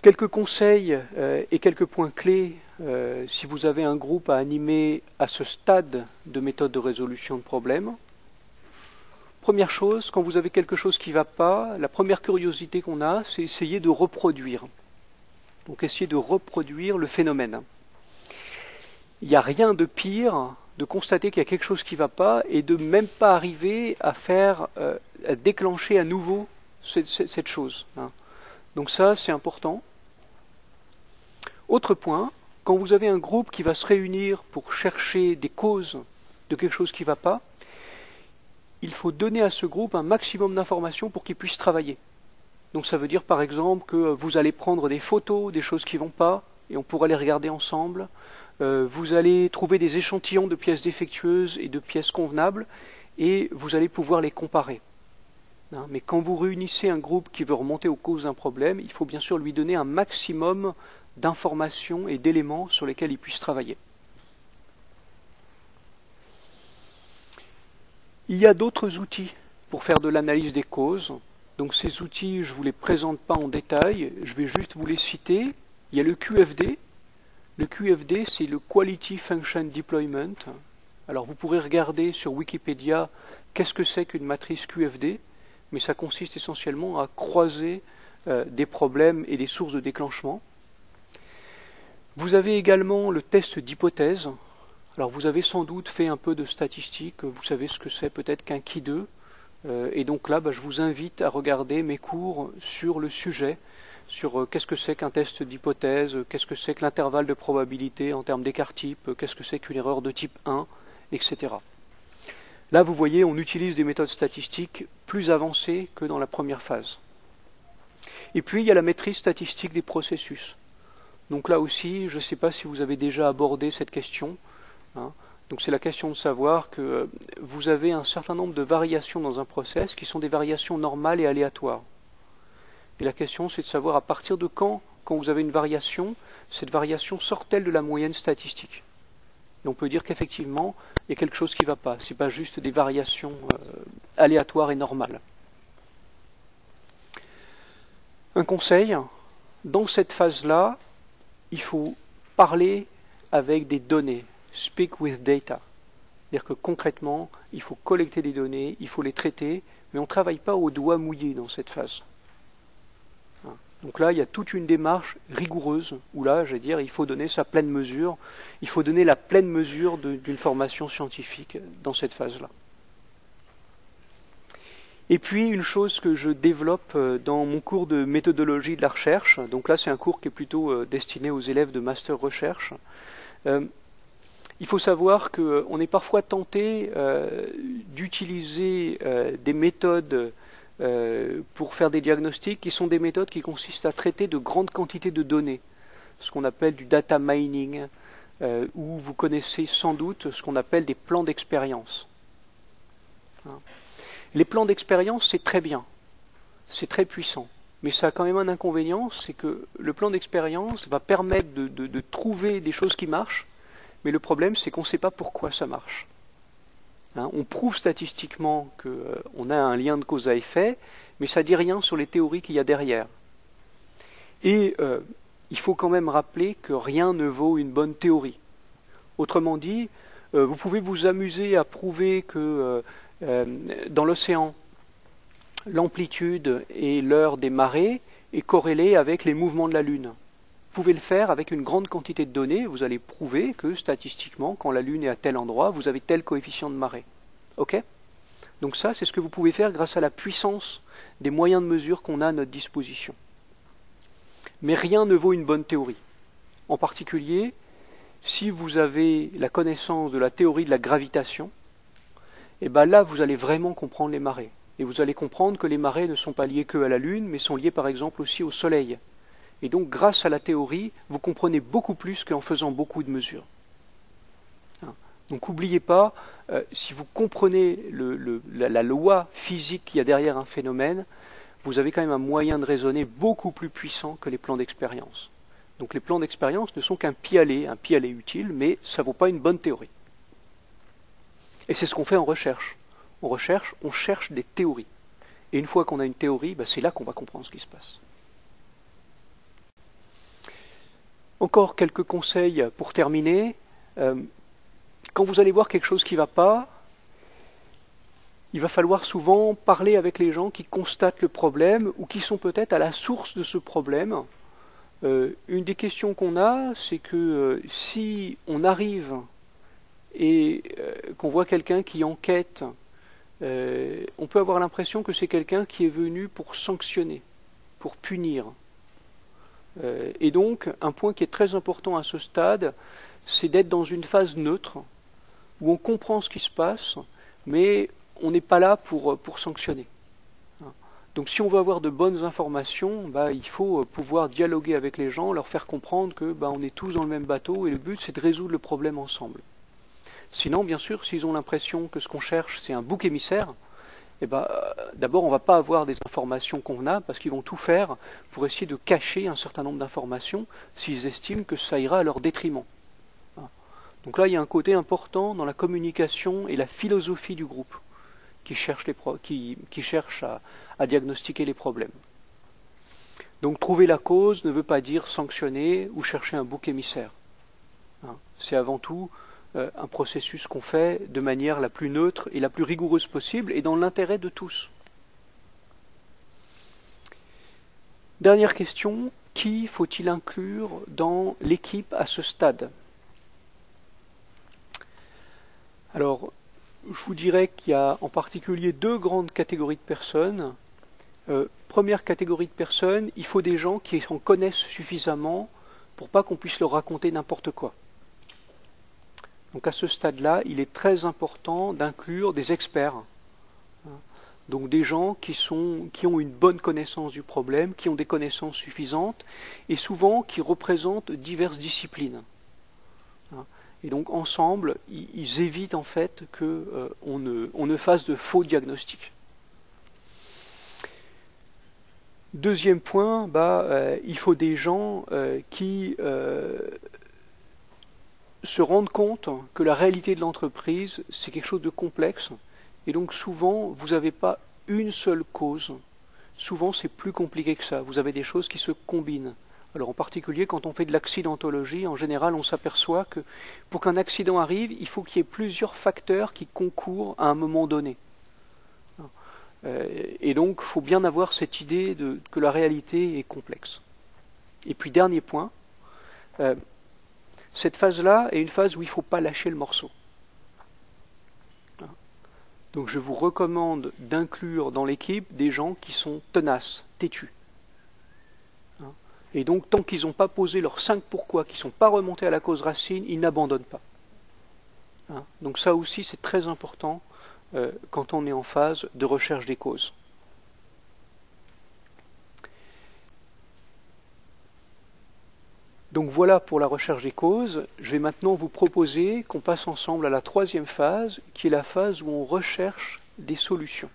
Quelques conseils et quelques points clés si vous avez un groupe à animer à ce stade de méthode de résolution de problèmes. Première chose, quand vous avez quelque chose qui ne va pas, la première curiosité qu'on a, c'est essayer de reproduire. Donc essayer de reproduire le phénomène. Il n'y a rien de pire de constater qu'il y a quelque chose qui ne va pas et de même pas arriver à à déclencher à nouveau cette chose. Donc ça, c'est important. Autre point, quand vous avez un groupe qui va se réunir pour chercher des causes de quelque chose qui ne va pas, il faut donner à ce groupe un maximum d'informations pour qu'il puisse travailler. Donc ça veut dire par exemple que vous allez prendre des photos, des choses qui ne vont pas, et on pourra les regarder ensemble. Vous allez trouver des échantillons de pièces défectueuses et de pièces convenables, et vous allez pouvoir les comparer. Mais quand vous réunissez un groupe qui veut remonter aux causes d'un problème, il faut bien sûr lui donner un maximum d'informations et d'éléments sur lesquels il puisse travailler. Il y a d'autres outils pour faire de l'analyse des causes. Donc ces outils, je ne vous les présente pas en détail, je vais juste vous les citer. Il y a le QFD. Le QFD, c'est le Quality Function Deployment. Alors vous pourrez regarder sur Wikipédia qu'est-ce que c'est qu'une matrice QFD, mais ça consiste essentiellement à croiser des problèmes et des sources de déclenchement. Vous avez également le test d'hypothèse. Alors vous avez sans doute fait un peu de statistiques, vous savez ce que c'est peut-être qu'un Ki2. Et donc là, je vous invite à regarder mes cours sur le sujet, sur qu'est-ce que c'est qu'un test d'hypothèse, qu'est-ce que c'est que l'intervalle de probabilité en termes d'écart-type, qu'est-ce que c'est qu'une erreur de type 1, etc. Là, vous voyez, on utilise des méthodes statistiques plus avancées que dans la première phase. Et puis, il y a la maîtrise statistique des processus. Donc là aussi, je ne sais pas si vous avez déjà abordé cette question. Donc c'est la question de savoir que vous avez un certain nombre de variations dans un process qui sont des variations normales et aléatoires. Et la question c'est de savoir à partir de quand vous avez une variation, cette variation sort-elle de la moyenne statistique. Et on peut dire qu'effectivement, il y a quelque chose qui ne va pas. Ce n'est pas juste des variations aléatoires et normales. Un conseil, dans cette phase-là, il faut parler avec des données. Speak with data. C'est-à-dire que concrètement, il faut collecter des données, il faut les traiter, mais on ne travaille pas au doigt mouillé dans cette phase. Donc là, il y a toute une démarche rigoureuse, où là, je vais dire, il faut donner sa pleine mesure, il faut donner la pleine mesure d'une formation scientifique dans cette phase-là. Et puis, une chose que je développe dans mon cours de méthodologie de la recherche, donc là, c'est un cours qui est plutôt destiné aux élèves de master recherche. Il faut savoir qu'on est parfois tenté d'utiliser des méthodes pour faire des diagnostics qui sont des méthodes qui consistent à traiter de grandes quantités de données, ce qu'on appelle du data mining, ou vous connaissez sans doute ce qu'on appelle des plans d'expérience. Les plans d'expérience, c'est très bien, c'est très puissant, mais ça a quand même un inconvénient, c'est que le plan d'expérience va permettre de trouver des choses qui marchent, mais le problème, c'est qu'on ne sait pas pourquoi ça marche. On prouve statistiquement qu'on a un lien de cause à effet, mais ça ne dit rien sur les théories qu'il y a derrière. Et il faut quand même rappeler que rien ne vaut une bonne théorie. Autrement dit, vous pouvez vous amuser à prouver que dans l'océan, l'amplitude et l'heure des marées est corrélée avec les mouvements de la Lune. Vous pouvez le faire avec une grande quantité de données, vous allez prouver que statistiquement, quand la Lune est à tel endroit, vous avez tel coefficient de marée. Ok ? Donc ça, c'est ce que vous pouvez faire grâce à la puissance des moyens de mesure qu'on a à notre disposition. Mais rien ne vaut une bonne théorie. En particulier, si vous avez la connaissance de la théorie de la gravitation, et bien là, vous allez vraiment comprendre les marées. Et vous allez comprendre que les marées ne sont pas liées que à la Lune, mais sont liées par exemple aussi au Soleil. Et donc, grâce à la théorie, vous comprenez beaucoup plus qu'en faisant beaucoup de mesures. Donc, n'oubliez pas, si vous comprenez la loi physique qu'il y a derrière un phénomène, vous avez quand même un moyen de raisonner beaucoup plus puissant que les plans d'expérience. Donc, les plans d'expérience ne sont qu'un pis-aller utile, mais ça ne vaut pas une bonne théorie. Et c'est ce qu'on fait en recherche. En recherche, on cherche des théories. Et une fois qu'on a une théorie, c'est là qu'on va comprendre ce qui se passe. Encore quelques conseils pour terminer. Quand vous allez voir quelque chose qui ne va pas, il va falloir souvent parler avec les gens qui constatent le problème ou qui sont peut-être à la source de ce problème. Une des questions qu'on a, c'est que si on arrive et qu'on voit quelqu'un qui enquête, on peut avoir l'impression que c'est quelqu'un qui est venu pour sanctionner, pour punir. Et donc, un point qui est très important à ce stade, c'est d'être dans une phase neutre, où on comprend ce qui se passe, mais on n'est pas là pour sanctionner. Donc si on veut avoir de bonnes informations, il faut pouvoir dialoguer avec les gens, leur faire comprendre que on est tous dans le même bateau et le but c'est de résoudre le problème ensemble. Sinon, bien sûr, s'ils ont l'impression que ce qu'on cherche c'est un bouc émissaire, d'abord on ne va pas avoir des informations convenables parce qu'ils vont tout faire pour essayer de cacher un certain nombre d'informations s'ils estiment que ça ira à leur détriment. Donc là il y a un côté important dans la communication et la philosophie du groupe qui cherche à diagnostiquer les problèmes. Donc trouver la cause ne veut pas dire sanctionner ou chercher un bouc émissaire. C'est avant tout un processus qu'on fait de manière la plus neutre et la plus rigoureuse possible et dans l'intérêt de tous. Dernière question, qui faut-il inclure dans l'équipe à ce stade? Alors, je vous dirais qu'il y a en particulier deux grandes catégories de personnes. Première catégorie de personnes, il faut des gens qui en connaissent suffisamment pour pas qu'on puisse leur raconter n'importe quoi. Donc à ce stade-là, il est très important d'inclure des experts. Donc des gens qui ont une bonne connaissance du problème, qui ont des connaissances suffisantes et souvent qui représentent diverses disciplines. Et donc ensemble, ils évitent en fait qu'on ne fasse de faux diagnostics. Deuxième point, il faut des gens qui se rendent compte que la réalité de l'entreprise, c'est quelque chose de complexe. Et donc souvent, vous n'avez pas une seule cause. Souvent, c'est plus compliqué que ça. Vous avez des choses qui se combinent. Alors en particulier, quand on fait de l'accidentologie, en général, on s'aperçoit que pour qu'un accident arrive, il faut qu'il y ait plusieurs facteurs qui concourent à un moment donné. Et donc, il faut bien avoir cette idée que la réalité est complexe. Et puis, dernier point, cette phase-là est une phase où il ne faut pas lâcher le morceau. Donc, je vous recommande d'inclure dans l'équipe des gens qui sont tenaces, têtus. Et donc, tant qu'ils n'ont pas posé leurs 5 pourquoi, qu'ils ne sont pas remontés à la cause racine, ils n'abandonnent pas. Donc ça aussi, c'est très important quand on est en phase de recherche des causes. Donc voilà pour la recherche des causes. Je vais maintenant vous proposer qu'on passe ensemble à la troisième phase, qui est la phase où on recherche des solutions.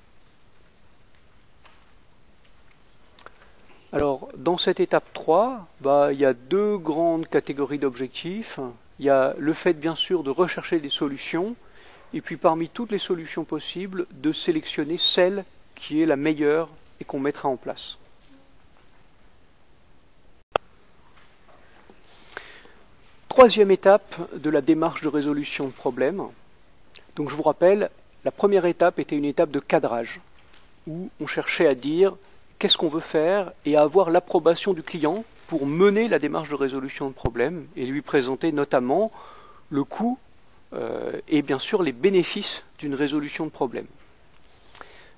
Alors, dans cette étape 3, il y a deux grandes catégories d'objectifs. Il y a le fait, bien sûr, de rechercher des solutions, et puis parmi toutes les solutions possibles, de sélectionner celle qui est la meilleure et qu'on mettra en place. Troisième étape de la démarche de résolution de problèmes. Donc je vous rappelle, la première étape était une étape de cadrage, où on cherchait à dire qu'est-ce qu'on veut faire et à avoir l'approbation du client pour mener la démarche de résolution de problèmes et lui présenter notamment le coût et bien sûr les bénéfices d'une résolution de problème.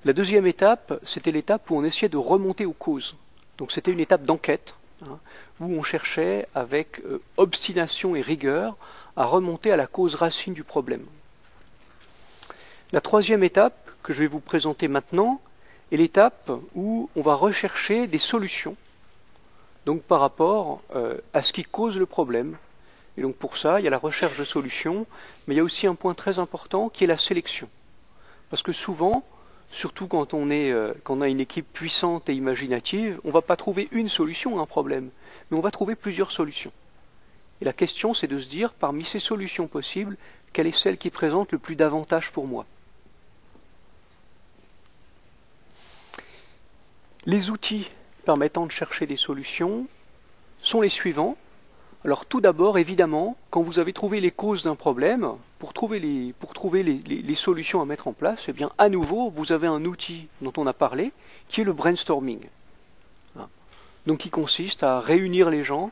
La deuxième étape, c'était l'étape où on essayait de remonter aux causes. Donc c'était une étape d'enquête, où on cherchait avec obstination et rigueur à remonter à la cause racine du problème. La troisième étape que je vais vous présenter maintenant est l'étape où on va rechercher des solutions, donc par rapport à ce qui cause le problème. Et donc pour ça, il y a la recherche de solutions, mais il y a aussi un point très important qui est la sélection. Parce que souvent, surtout quand on a une équipe puissante et imaginative, on ne va pas trouver une solution à un problème, mais on va trouver plusieurs solutions. Et la question, c'est de se dire, parmi ces solutions possibles, quelle est celle qui présente le plus d'avantages pour moi? Les outils permettant de chercher des solutions sont les suivants. Alors tout d'abord, évidemment, quand vous avez trouvé les causes d'un problème, pour trouver les solutions à mettre en place, eh bien à nouveau, vous avez un outil dont on a parlé, qui est le brainstorming. Donc qui consiste à réunir les gens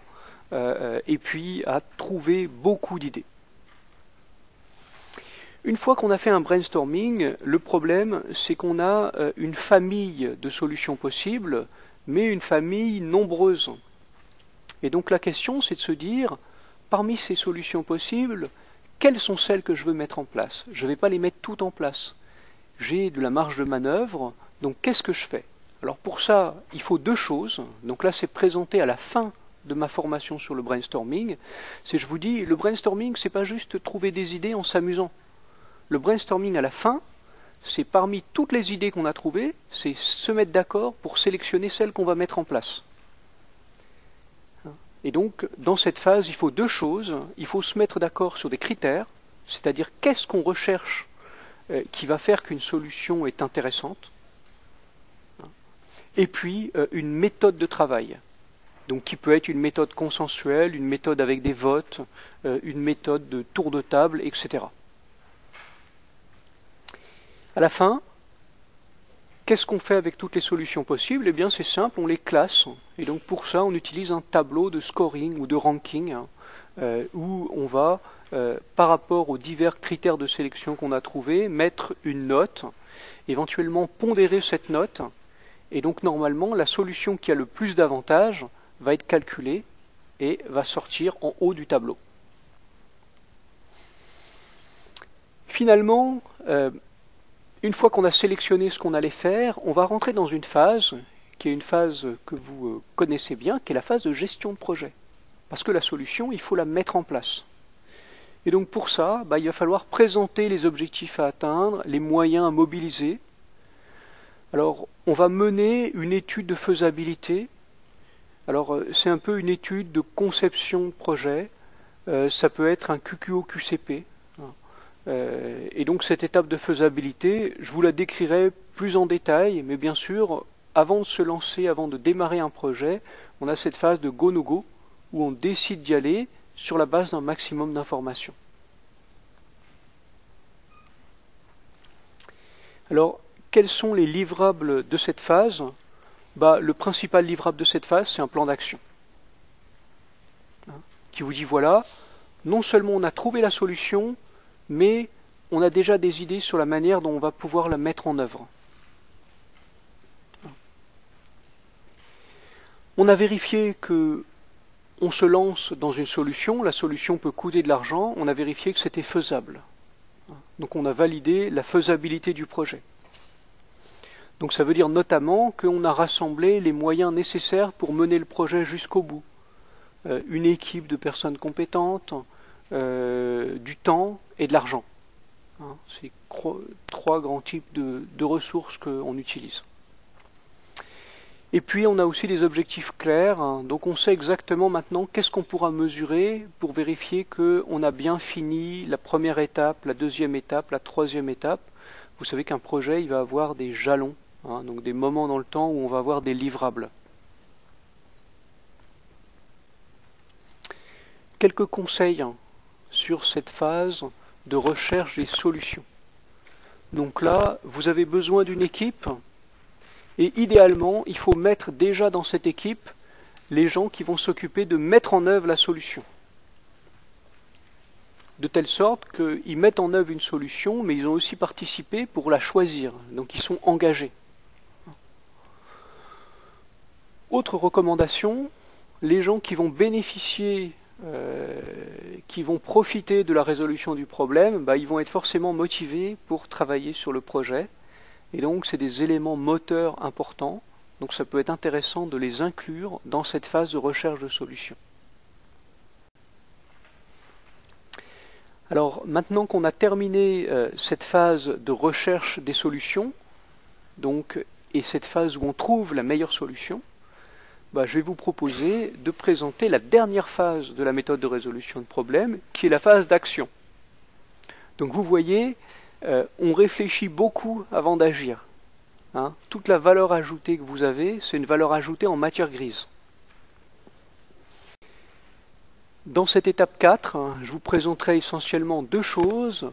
et puis à trouver beaucoup d'idées. Une fois qu'on a fait un brainstorming, le problème, c'est qu'on a une famille de solutions possibles, mais une famille nombreuse. Et donc la question, c'est de se dire, parmi ces solutions possibles, quelles sont celles que je veux mettre en place? Je ne vais pas les mettre toutes en place. j'ai de la marge de manœuvre, donc qu'est-ce que je fais? Alors pour ça, il faut deux choses. Donc là, c'est présenté à la fin de ma formation sur le brainstorming. C'est, je vous dis, le brainstorming, c'est pas juste trouver des idées en s'amusant. Le brainstorming à la fin, c'est parmi toutes les idées qu'on a trouvées, c'est se mettre d'accord pour sélectionner celles qu'on va mettre en place. Et donc, dans cette phase, il faut deux choses. Il faut se mettre d'accord sur des critères, c'est-à-dire qu'est-ce qu'on recherche qui va faire qu'une solution est intéressante. Et puis, une méthode de travail. Donc, qui peut être une méthode consensuelle, une méthode avec des votes, une méthode de tour de table, etc. À la fin, qu'est-ce qu'on fait avec toutes les solutions possibles? Eh bien, c'est simple, on les classe. Et donc, pour ça, on utilise un tableau de scoring ou de ranking, où on va, par rapport aux divers critères de sélection qu'on a trouvés, mettre une note, éventuellement pondérer cette note. Et donc, normalement, la solution qui a le plus d'avantages va être calculée et va sortir en haut du tableau. Finalement, une fois qu'on a sélectionné ce qu'on allait faire, on va rentrer dans une phase qui est une phase que vous connaissez bien, qui est la phase de gestion de projet. Parce que la solution, il faut la mettre en place. Et donc pour ça, il va falloir présenter les objectifs à atteindre, les moyens à mobiliser. Alors, on va mener une étude de faisabilité. Alors, c'est un peu une étude de conception de projet. Ça peut être un QQO-QCP. Et donc cette étape de faisabilité, je vous la décrirai plus en détail, mais bien sûr, avant de se lancer, avant de démarrer un projet, on a cette phase de go-no-go, où on décide d'y aller sur la base d'un maximum d'informations. Alors, quels sont les livrables de cette phase? Le principal livrable de cette phase, c'est un plan d'action. Qui vous dit, voilà, non seulement on a trouvé la solution, mais on a déjà des idées sur la manière dont on va pouvoir la mettre en œuvre. On a vérifié que on se lance dans une solution, la solution peut coûter de l'argent, on a vérifié que c'était faisable. Donc on a validé la faisabilité du projet. Donc ça veut dire notamment qu'on a rassemblé les moyens nécessaires pour mener le projet jusqu'au bout. Une équipe de personnes compétentes, du temps et de l'argent. C'est trois grands types de ressources qu'on utilise. Et puis on a aussi des objectifs clairs, donc on sait exactement maintenant qu'est-ce qu'on pourra mesurer pour vérifier qu'on a bien fini la première étape, la deuxième étape, la troisième étape. Vous savez qu'un projet, il va avoir des jalons, donc des moments dans le temps où on va avoir des livrables. Quelques conseils sur cette phase de recherche des solutions. Donc là, vous avez besoin d'une équipe et idéalement, il faut mettre déjà dans cette équipe les gens qui vont s'occuper de mettre en œuvre la solution. De telle sorte qu'ils mettent en œuvre une solution, mais ils ont aussi participé pour la choisir, donc ils sont engagés. Autre recommandation, les gens qui vont bénéficier qui vont profiter de la résolution du problème, ils vont être forcément motivés pour travailler sur le projet. Et donc, c'est des éléments moteurs importants. Donc, ça peut être intéressant de les inclure dans cette phase de recherche de solutions. Alors, maintenant qu'on a terminé cette phase de recherche des solutions, et cette phase où on trouve la meilleure solution, je vais vous proposer de présenter la dernière phase de la méthode de résolution de problèmes, qui est la phase d'action. Donc vous voyez, on réfléchit beaucoup avant d'agir. Toute la valeur ajoutée que vous avez, c'est une valeur ajoutée en matière grise. Dans cette étape 4, je vous présenterai essentiellement deux choses.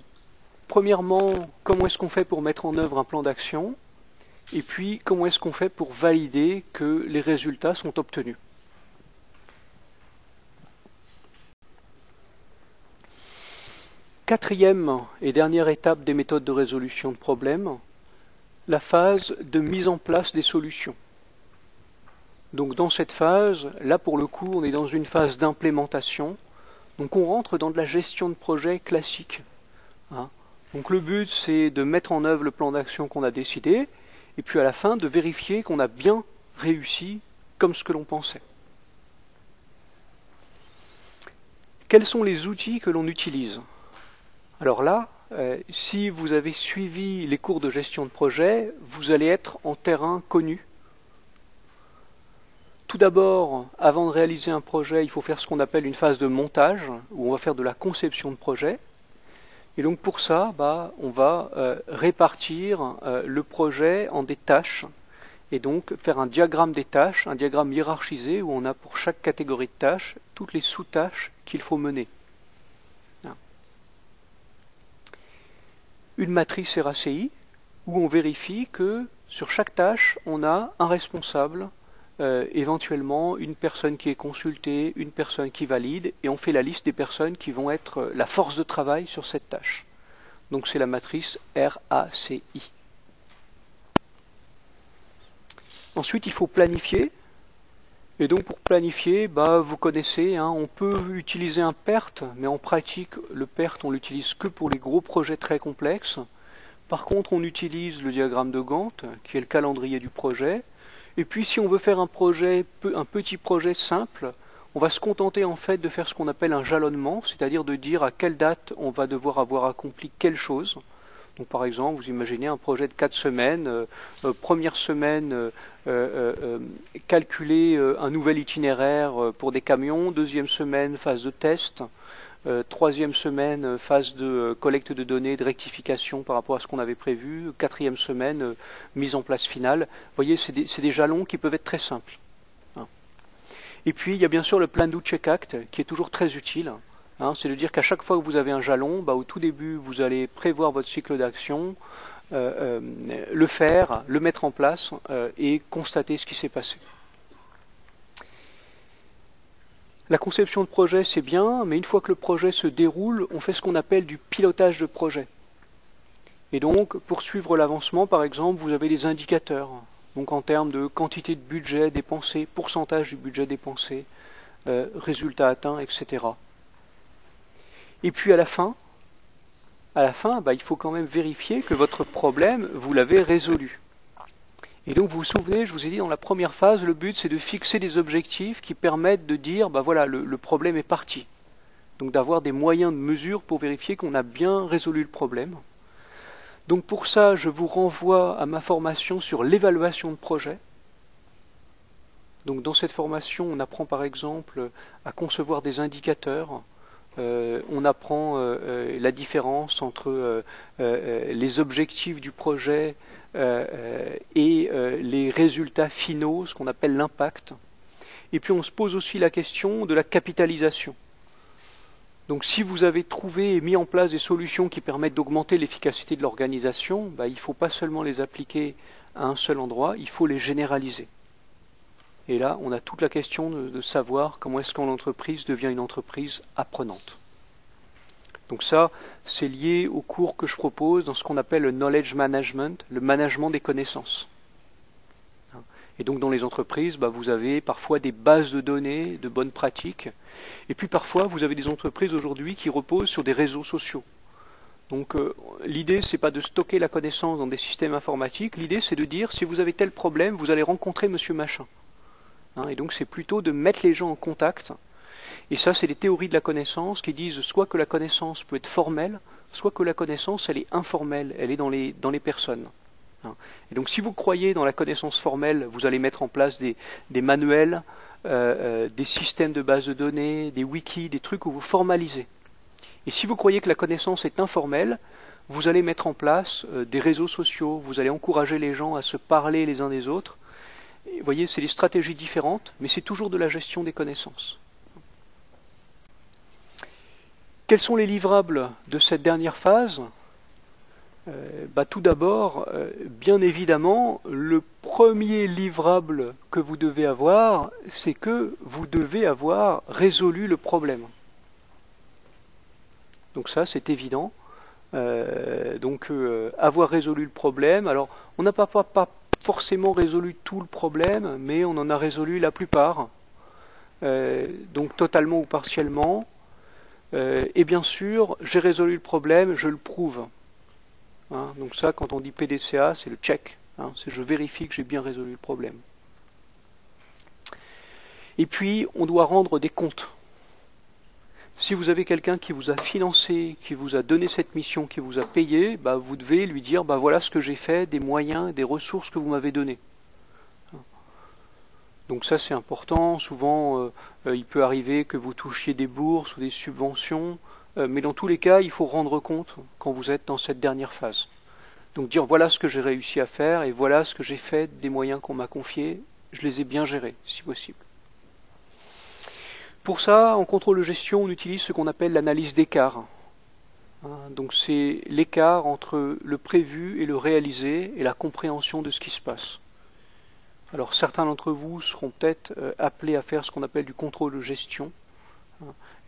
Premièrement, comment est-ce qu'on fait pour mettre en œuvre un plan d'action ? Et puis, comment est-ce qu'on fait pour valider que les résultats sont obtenus? Quatrième et dernière étape des méthodes de résolution de problèmes, la phase de mise en place des solutions. Donc dans cette phase, là pour le coup, on est dans une phase d'implémentation. Donc on rentre dans de la gestion de projet classique. Donc le but, c'est de mettre en œuvre le plan d'action qu'on a décidé, et puis à la fin, de vérifier qu'on a bien réussi comme ce que l'on pensait. Quels sont les outils que l'on utilise? Alors là, si vous avez suivi les cours de gestion de projet, vous allez être en terrain connu. Tout d'abord, avant de réaliser un projet, il faut faire ce qu'on appelle une phase de montage, où on va faire de la conception de projet. Et donc pour ça, on va répartir le projet en des tâches, et donc faire un diagramme des tâches, un diagramme hiérarchisé, où on a pour chaque catégorie de tâches toutes les sous-tâches qu'il faut mener. Une matrice RACI, où on vérifie que sur chaque tâche, on a un responsable, éventuellement une personne qui est consultée, une personne qui valide, et on fait la liste des personnes qui vont être la force de travail sur cette tâche. Donc c'est la matrice RACI. Ensuite, il faut planifier. Et donc pour planifier, vous connaissez, on peut utiliser un PERT, mais en pratique, le PERT, on l'utilise que pour les gros projets très complexes. Par contre, on utilise le diagramme de Gantt, qui est le calendrier du projet. Et puis si on veut faire un petit projet simple, on va se contenter en fait de faire ce qu'on appelle un jalonnement, c'est-à-dire de dire à quelle date on va devoir avoir accompli quelle chose. Donc par exemple, vous imaginez un projet de 4 semaines, première semaine, calculer un nouvel itinéraire pour des camions, deuxième semaine, phase de test, troisième semaine, phase de collecte de données, de rectification par rapport à ce qu'on avait prévu, quatrième semaine, mise en place finale. Vous voyez, c'est des jalons qui peuvent être très simples. Et puis, il y a bien sûr le Plan Do Check Act, qui est toujours très utile. C'est de dire qu'à chaque fois que vous avez un jalon, au tout début, vous allez prévoir votre cycle d'action, le faire, le mettre en place et constater ce qui s'est passé. La conception de projet, c'est bien, mais une fois que le projet se déroule, on fait ce qu'on appelle du pilotage de projet. Et donc, pour suivre l'avancement, par exemple, vous avez des indicateurs. Donc en termes de quantité de budget dépensé, pourcentage du budget dépensé, résultat atteint, etc. Et puis à la fin, il faut quand même vérifier que votre problème, vous l'avez résolu. Et donc vous vous souvenez, je vous ai dit dans la première phase, le but c'est de fixer des objectifs qui permettent de dire, voilà, le problème est parti. Donc d'avoir des moyens de mesure pour vérifier qu'on a bien résolu le problème. Donc pour ça, je vous renvoie à ma formation sur l'évaluation de projet. Donc dans cette formation, on apprend par exemple à concevoir des indicateurs. On apprend la différence entre les objectifs du projet et les résultats finaux, ce qu'on appelle l'impact. Et puis on se pose aussi la question de la capitalisation. Donc si vous avez trouvé et mis en place des solutions qui permettent d'augmenter l'efficacité de l'organisation, il ne faut pas seulement les appliquer à un seul endroit, il faut les généraliser. Et là, on a toute la question de savoir comment est-ce qu'une entreprise devient une entreprise apprenante. Donc ça, c'est lié au cours que je propose dans ce qu'on appelle le knowledge management, le management des connaissances. Et donc dans les entreprises, vous avez parfois des bases de données, de bonnes pratiques. Et puis parfois, vous avez des entreprises aujourd'hui qui reposent sur des réseaux sociaux. Donc l'idée, c'est pas de stocker la connaissance dans des systèmes informatiques. L'idée, c'est de dire, si vous avez tel problème, vous allez rencontrer monsieur machin. Et donc c'est plutôt de mettre les gens en contact. Et ça, c'est les théories de la connaissance qui disent soit que la connaissance peut être formelle, soit que la connaissance, elle est informelle, elle est dans les personnes. Et donc si vous croyez dans la connaissance formelle, vous allez mettre en place des manuels, des systèmes de base de données, des wikis, des trucs où vous formalisez. Et si vous croyez que la connaissance est informelle, vous allez mettre en place des réseaux sociaux, vous allez encourager les gens à se parler les uns des autres. Et vous voyez, c'est des stratégies différentes, mais c'est toujours de la gestion des connaissances. Quels sont les livrables de cette dernière phase ? Tout d'abord, bien évidemment, le premier livrable que vous devez avoir, c'est que vous devez avoir résolu le problème. Donc ça, c'est évident. Avoir résolu le problème, alors on n'a pas forcément résolu tout le problème, mais on en a résolu la plupart, donc totalement ou partiellement. Et bien sûr, j'ai résolu le problème, je le prouve. hein. Donc ça, quand on dit PDCA, c'est le check, hein, c'est je vérifie que j'ai bien résolu le problème. Et puis, on doit rendre des comptes. Si vous avez quelqu'un qui vous a financé, qui vous a donné cette mission, qui vous a payé, bah, vous devez lui dire bah, voilà ce que j'ai fait, des moyens, des ressources que vous m'avez données. Donc ça c'est important. Souvent il peut arriver que vous touchiez des bourses ou des subventions, mais dans tous les cas il faut rendre compte quand vous êtes dans cette dernière phase. Donc dire voilà ce que j'ai réussi à faire et voilà ce que j'ai fait des moyens qu'on m'a confiés, je les ai bien gérés si possible. Pour ça, en contrôle de gestion, on utilise ce qu'on appelle l'analyse d'écart. Donc c'est l'écart entre le prévu et le réalisé et la compréhension de ce qui se passe. Alors certains d'entre vous seront peut-être appelés à faire ce qu'on appelle du contrôle de gestion.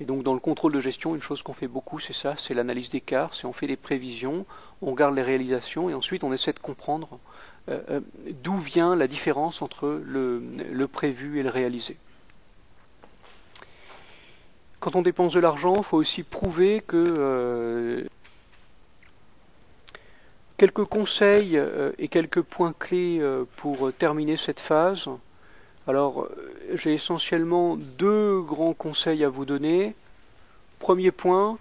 Et donc dans le contrôle de gestion, une chose qu'on fait beaucoup, c'est ça, c'est l'analyse d'écart, c'est on fait des prévisions, on regarde les réalisations et ensuite on essaie de comprendre d'où vient la différence entre le prévu et le réalisé. Quand on dépense de l'argent, il faut aussi prouver que quelques conseils et quelques points clés pour terminer cette phase. Alors, j'ai essentiellement deux grands conseils à vous donner. Premier point,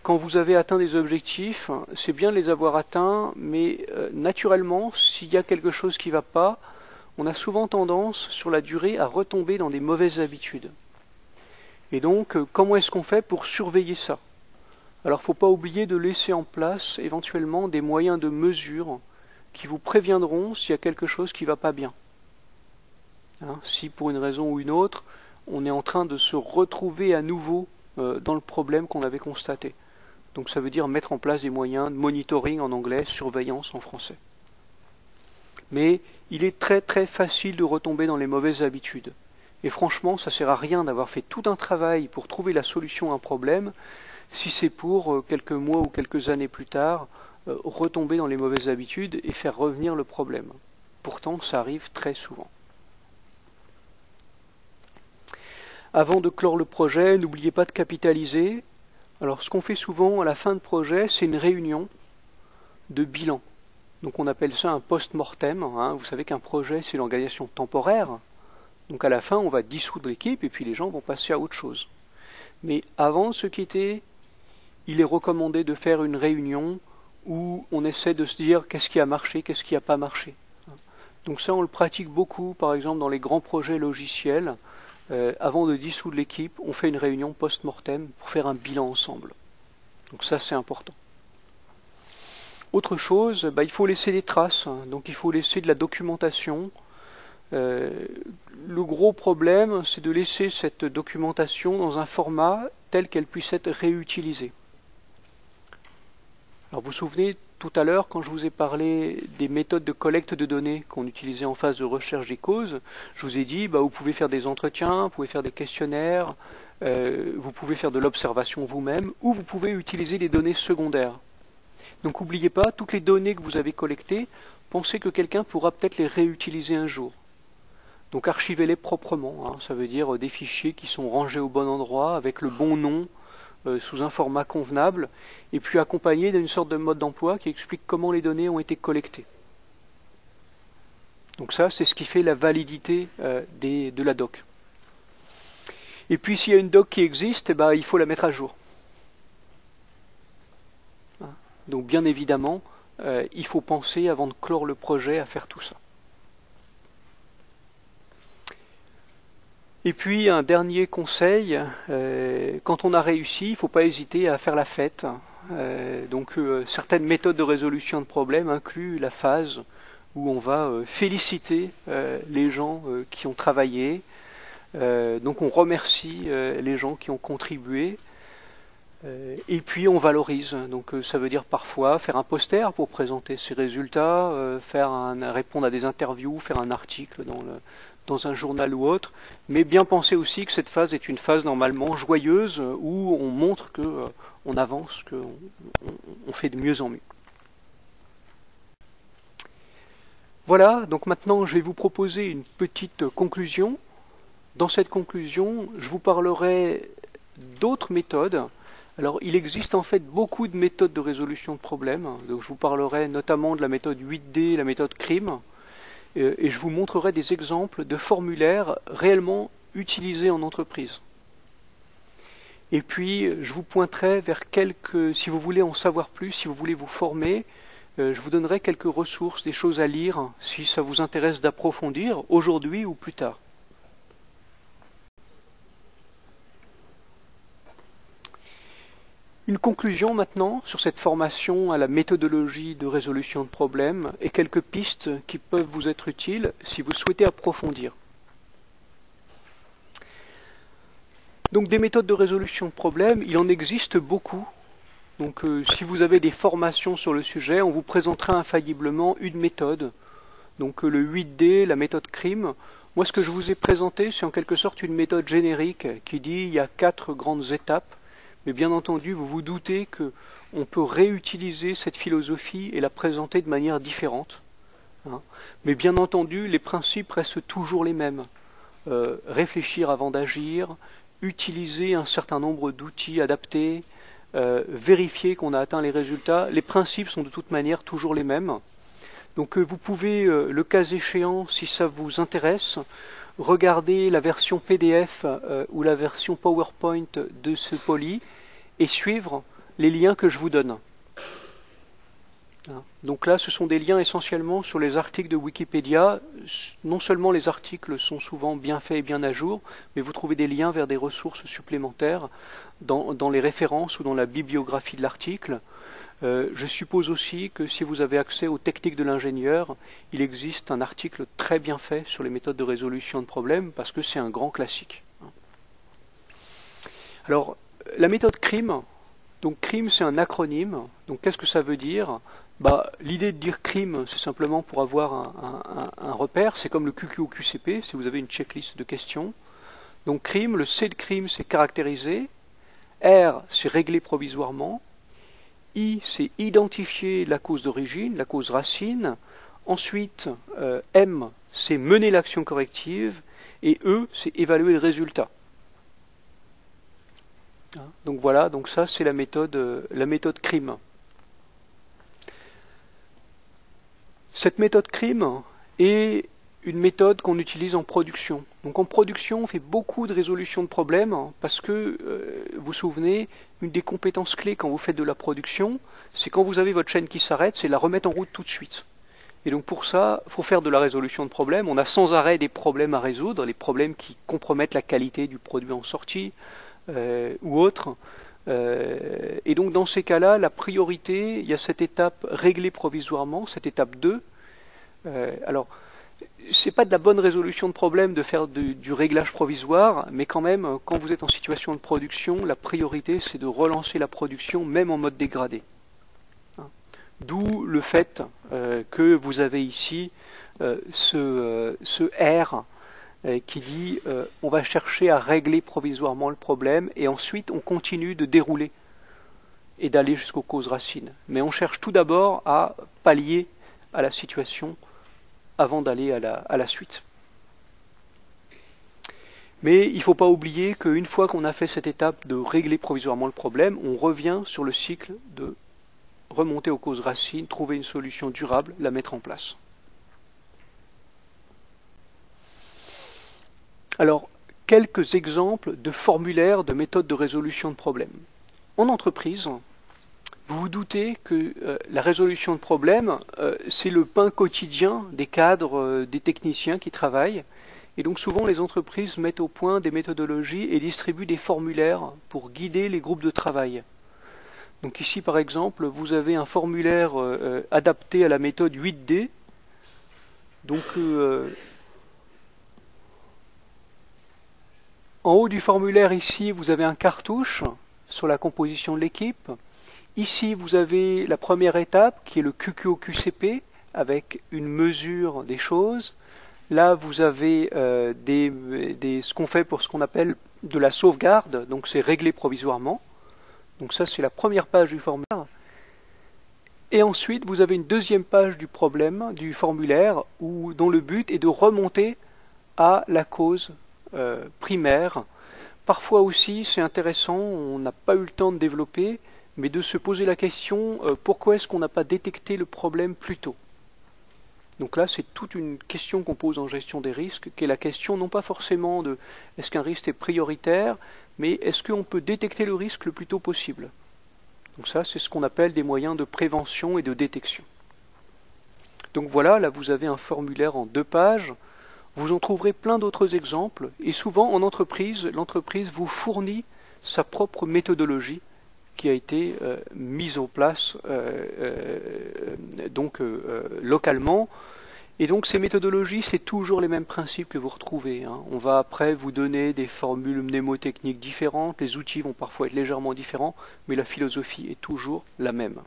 quand vous avez atteint des objectifs, c'est bien de les avoir atteints, mais naturellement, s'il y a quelque chose qui ne va pas, on a souvent tendance, sur la durée, à retomber dans des mauvaises habitudes. Et donc, comment est-ce qu'on fait pour surveiller ça? Alors, il ne faut pas oublier de laisser en place éventuellement des moyens de mesure qui vous préviendront s'il y a quelque chose qui ne va pas bien. Hein, si pour une raison ou une autre, on est en train de se retrouver à nouveau dans le problème qu'on avait constaté. Donc ça veut dire mettre en place des moyens de monitoring en anglais, surveillance en français. Mais il est très très facile de retomber dans les mauvaises habitudes. Et franchement, ça ne sert à rien d'avoir fait tout un travail pour trouver la solution à un problème, si c'est pour quelques mois ou quelques années plus tard, retomber dans les mauvaises habitudes et faire revenir le problème. Pourtant, ça arrive très souvent. Avant de clore le projet, n'oubliez pas de capitaliser. Alors ce qu'on fait souvent à la fin de projet, c'est une réunion de bilan. Donc on appelle ça un post-mortem. Hein. Vous savez qu'un projet, c'est l'organisation temporaire. Donc à la fin, on va dissoudre l'équipe et puis les gens vont passer à autre chose. Mais avant de se quitter, il est recommandé de faire une réunion où on essaie de se dire qu'est-ce qui a marché, qu'est-ce qui n'a pas marché. Donc ça, on le pratique beaucoup, par exemple, dans les grands projets logiciels. Avant de dissoudre l'équipe, on fait une réunion post-mortem pour faire un bilan ensemble. Donc ça, c'est important. Autre chose, il faut laisser des traces. Donc il faut laisser de la documentation. Le gros problème, c'est de laisser cette documentation dans un format tel qu'elle puisse être réutilisée. Alors vous vous souvenez tout à l'heure, quand je vous ai parlé des méthodes de collecte de données qu'on utilisait en phase de recherche des causes, je vous ai dit, vous pouvez faire des entretiens, vous pouvez faire des questionnaires, vous pouvez faire de l'observation vous-même, ou vous pouvez utiliser des données secondaires. Donc n'oubliez pas, toutes les données que vous avez collectées, pensez que quelqu'un pourra peut-être les réutiliser un jour. Donc archivez-les proprement, ça veut dire des fichiers qui sont rangés au bon endroit, avec le bon nom, sous un format convenable, et puis accompagné d'une sorte de mode d'emploi qui explique comment les données ont été collectées. Donc ça, c'est ce qui fait la validité de la doc. Et puis s'il y a une doc qui existe, il faut la mettre à jour. Donc bien évidemment, il faut penser avant de clore le projet à faire tout ça. Et puis un dernier conseil, quand on a réussi, il ne faut pas hésiter à faire la fête. Certaines méthodes de résolution de problèmes incluent la phase où on va féliciter les gens qui ont travaillé. Donc on remercie les gens qui ont contribué. Et puis on valorise. Donc ça veut dire parfois faire un poster pour présenter ses résultats, répondre à des interviews, faire un article dans un journal ou autre, mais bien penser aussi que cette phase est une phase normalement joyeuse où on montre qu'on avance, qu'on fait de mieux en mieux. Voilà, donc maintenant je vais vous proposer une petite conclusion. Dans cette conclusion, je vous parlerai d'autres méthodes. Alors, il existe en fait beaucoup de méthodes de résolution de problèmes. Donc, je vous parlerai notamment de la méthode 8D, la méthode CRIM, et je vous montrerai des exemples de formulaires réellement utilisés en entreprise. Et puis, je vous pointerai vers quelques, si vous voulez en savoir plus, si vous voulez vous former, je vous donnerai quelques ressources, des choses à lire, si ça vous intéresse d'approfondir, aujourd'hui ou plus tard. Une conclusion maintenant sur cette formation à la méthodologie de résolution de problèmes et quelques pistes qui peuvent vous être utiles si vous souhaitez approfondir. Donc des méthodes de résolution de problèmes, il en existe beaucoup. Donc si vous avez des formations sur le sujet, on vous présentera infailliblement une méthode. Donc le 8D, la méthode CRIM. Moi ce que je vous ai présenté, c'est en quelque sorte une méthode générique qui dit il y a 4 grandes étapes. Mais bien entendu, vous vous doutez qu'on peut réutiliser cette philosophie et la présenter de manière différente. Mais bien entendu, les principes restent toujours les mêmes. Réfléchir avant d'agir, utiliser un certain nombre d'outils adaptés, vérifier qu'on a atteint les résultats. Les principes sont de toute manière toujours les mêmes. Donc vous pouvez, le cas échéant, si ça vous intéresse, regarder la version PDF ou la version PowerPoint de ce poly et suivre les liens que je vous donne. Donc là, ce sont des liens essentiellement sur les articles de Wikipédia. Non seulement les articles sont souvent bien faits et bien à jour, mais vous trouvez des liens vers des ressources supplémentaires dans les références ou dans la bibliographie de l'article. Je suppose aussi que si vous avez accès aux techniques de l'ingénieur, il existe un article très bien fait sur les méthodes de résolution de problèmes, parce que c'est un grand classique. Alors, la méthode CRIM, donc CRIM c'est un acronyme, donc qu'est-ce que ça veut dire? L'idée de dire CRIM, c'est simplement pour avoir un repère, c'est comme le QQ au QCP, si vous avez une checklist de questions. Donc CRIM, le C de CRIM c'est caractériser, R c'est régler provisoirement, I, c'est identifier la cause d'origine, la cause racine. Ensuite, M, c'est mener l'action corrective. Et E, c'est évaluer le résultat. Donc voilà, donc ça c'est la méthode CRIM. Cette méthode CRIM est une méthode qu'on utilise en production. Donc en production, on fait beaucoup de résolution de problèmes parce que, vous vous souvenez, une des compétences clés quand vous faites de la production, c'est quand vous avez votre chaîne qui s'arrête, c'est la remettre en route tout de suite. Et donc pour ça, il faut faire de la résolution de problèmes. On a sans arrêt des problèmes à résoudre, les problèmes qui compromettent la qualité du produit en sortie ou autre. Et donc dans ces cas-là, la priorité, il y a cette étape régler provisoirement, cette étape 2. Alors, c'est pas de la bonne résolution de problème de faire du réglage provisoire, mais quand même, quand vous êtes en situation de production, la priorité c'est de relancer la production, même en mode dégradé. D'où le fait que vous avez ici ce R qui dit on va chercher à régler provisoirement le problème et ensuite on continue de dérouler et d'aller jusqu'aux causes racines. Mais on cherche tout d'abord à pallier à la situation avant d'aller à la suite. Mais il ne faut pas oublier qu'une fois qu'on a fait cette étape de régler provisoirement le problème, on revient sur le cycle de remonter aux causes racines, trouver une solution durable, la mettre en place. Alors, quelques exemples de formulaires de méthodes de résolution de problèmes. En entreprise, vous vous doutez que la résolution de problèmes, c'est le pain quotidien des cadres, des techniciens qui travaillent. Et donc souvent les entreprises mettent au point des méthodologies et distribuent des formulaires pour guider les groupes de travail. Donc ici par exemple, vous avez un formulaire adapté à la méthode 8D. Donc en haut du formulaire ici, vous avez un cartouche sur la composition de l'équipe. Ici, vous avez la première étape qui est le QQOQCP avec une mesure des choses. Là, vous avez ce qu'on fait pour ce qu'on appelle de la sauvegarde, donc c'est réglé provisoirement. Donc ça, c'est la première page du formulaire. Et ensuite, vous avez une deuxième page du problème, du formulaire, dont le but est de remonter à la cause primaire parfois aussi, c'est intéressant, on n'a pas eu le temps de développer, mais de se poser la question, pourquoi est-ce qu'on n'a pas détecté le problème plus tôt? Donc là, c'est toute une question qu'on pose en gestion des risques, qui est la question non pas forcément de est-ce qu'un risque est prioritaire, mais est-ce qu'on peut détecter le risque le plus tôt possible? Donc ça, c'est ce qu'on appelle des moyens de prévention et de détection. Donc voilà, là vous avez un formulaire en 2 pages, vous en trouverez plein d'autres exemples, et souvent en entreprise, l'entreprise vous fournit sa propre méthodologie qui a été mise en place localement. Et donc ces méthodologies, c'est toujours les mêmes principes que vous retrouvez. On va après vous donner des formules mnémotechniques différentes, les outils vont parfois être légèrement différents, mais la philosophie est toujours la même.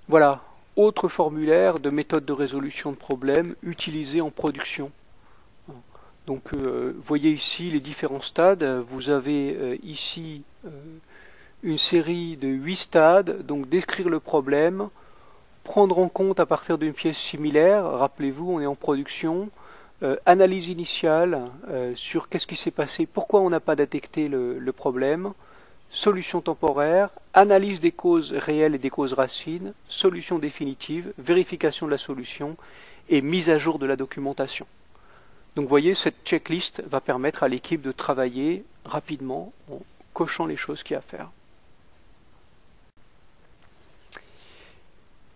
Voilà, autre formulaire de méthode de résolution de problèmes utilisé en production. Donc voyez ici les différents stades, vous avez ici une série de 8 stades, donc décrire le problème, prendre en compte à partir d'une pièce similaire, rappelez-vous on est en production, analyse initiale sur qu'est-ce qui s'est passé, pourquoi on n'a pas détecté le problème, solution temporaire, analyse des causes réelles et des causes racines, solution définitive, vérification de la solution et mise à jour de la documentation. Donc vous voyez, cette checklist va permettre à l'équipe de travailler rapidement en cochant les choses qu'il y a à faire.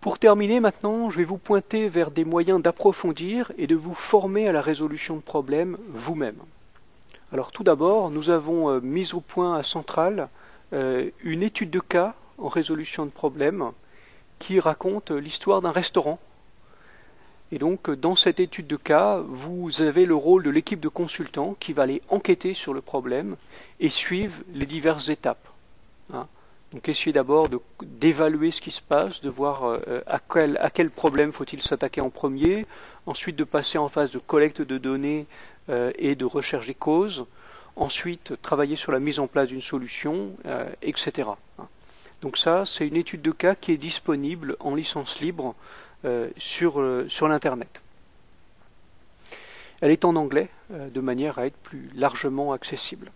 Pour terminer maintenant, je vais vous pointer vers des moyens d'approfondir et de vous former à la résolution de problèmes vous-même. Alors tout d'abord, nous avons mis au point à Centrale une étude de cas en résolution de problèmes qui raconte l'histoire d'un restaurant. Et donc, dans cette étude de cas, vous avez le rôle de l'équipe de consultants qui va aller enquêter sur le problème et suivre les diverses étapes. Donc, essayez d'abord d'évaluer ce qui se passe, de voir à quel problème faut-il s'attaquer en premier, ensuite de passer en phase de collecte de données et de recherche des causes, ensuite travailler sur la mise en place d'une solution, etc. Donc ça, c'est une étude de cas qui est disponible en licence libre sur l'internet. Elle est en anglais de manière à être plus largement accessible.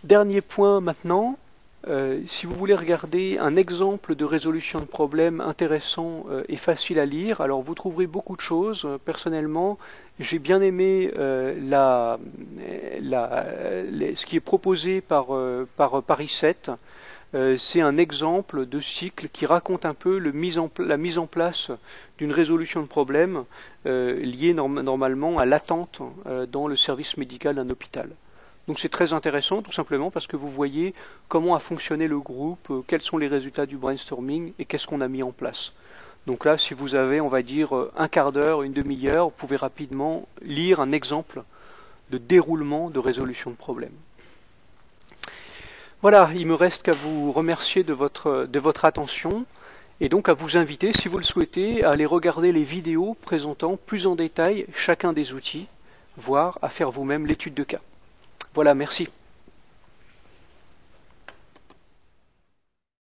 Dernier point maintenant, si vous voulez regarder un exemple de résolution de problème intéressant et facile à lire, alors vous trouverez beaucoup de choses. Personnellement, j'ai bien aimé ce qui est proposé par Paris 7. C'est un exemple de cycle qui raconte un peu la mise en place d'une résolution de problème liée normalement à l'attente dans le service médical d'un hôpital. Donc c'est très intéressant tout simplement parce que vous voyez comment a fonctionné le groupe, quels sont les résultats du brainstorming et qu'est-ce qu'on a mis en place. Donc là, si vous avez, on va dire, un quart d'heure, une demi-heure, vous pouvez rapidement lire un exemple de déroulement de résolution de problème. Voilà, il me reste qu'à vous remercier de votre attention et donc à vous inviter, si vous le souhaitez, à aller regarder les vidéos présentant plus en détail chacun des outils, voire à faire vous-même l'étude de cas. Voilà, merci.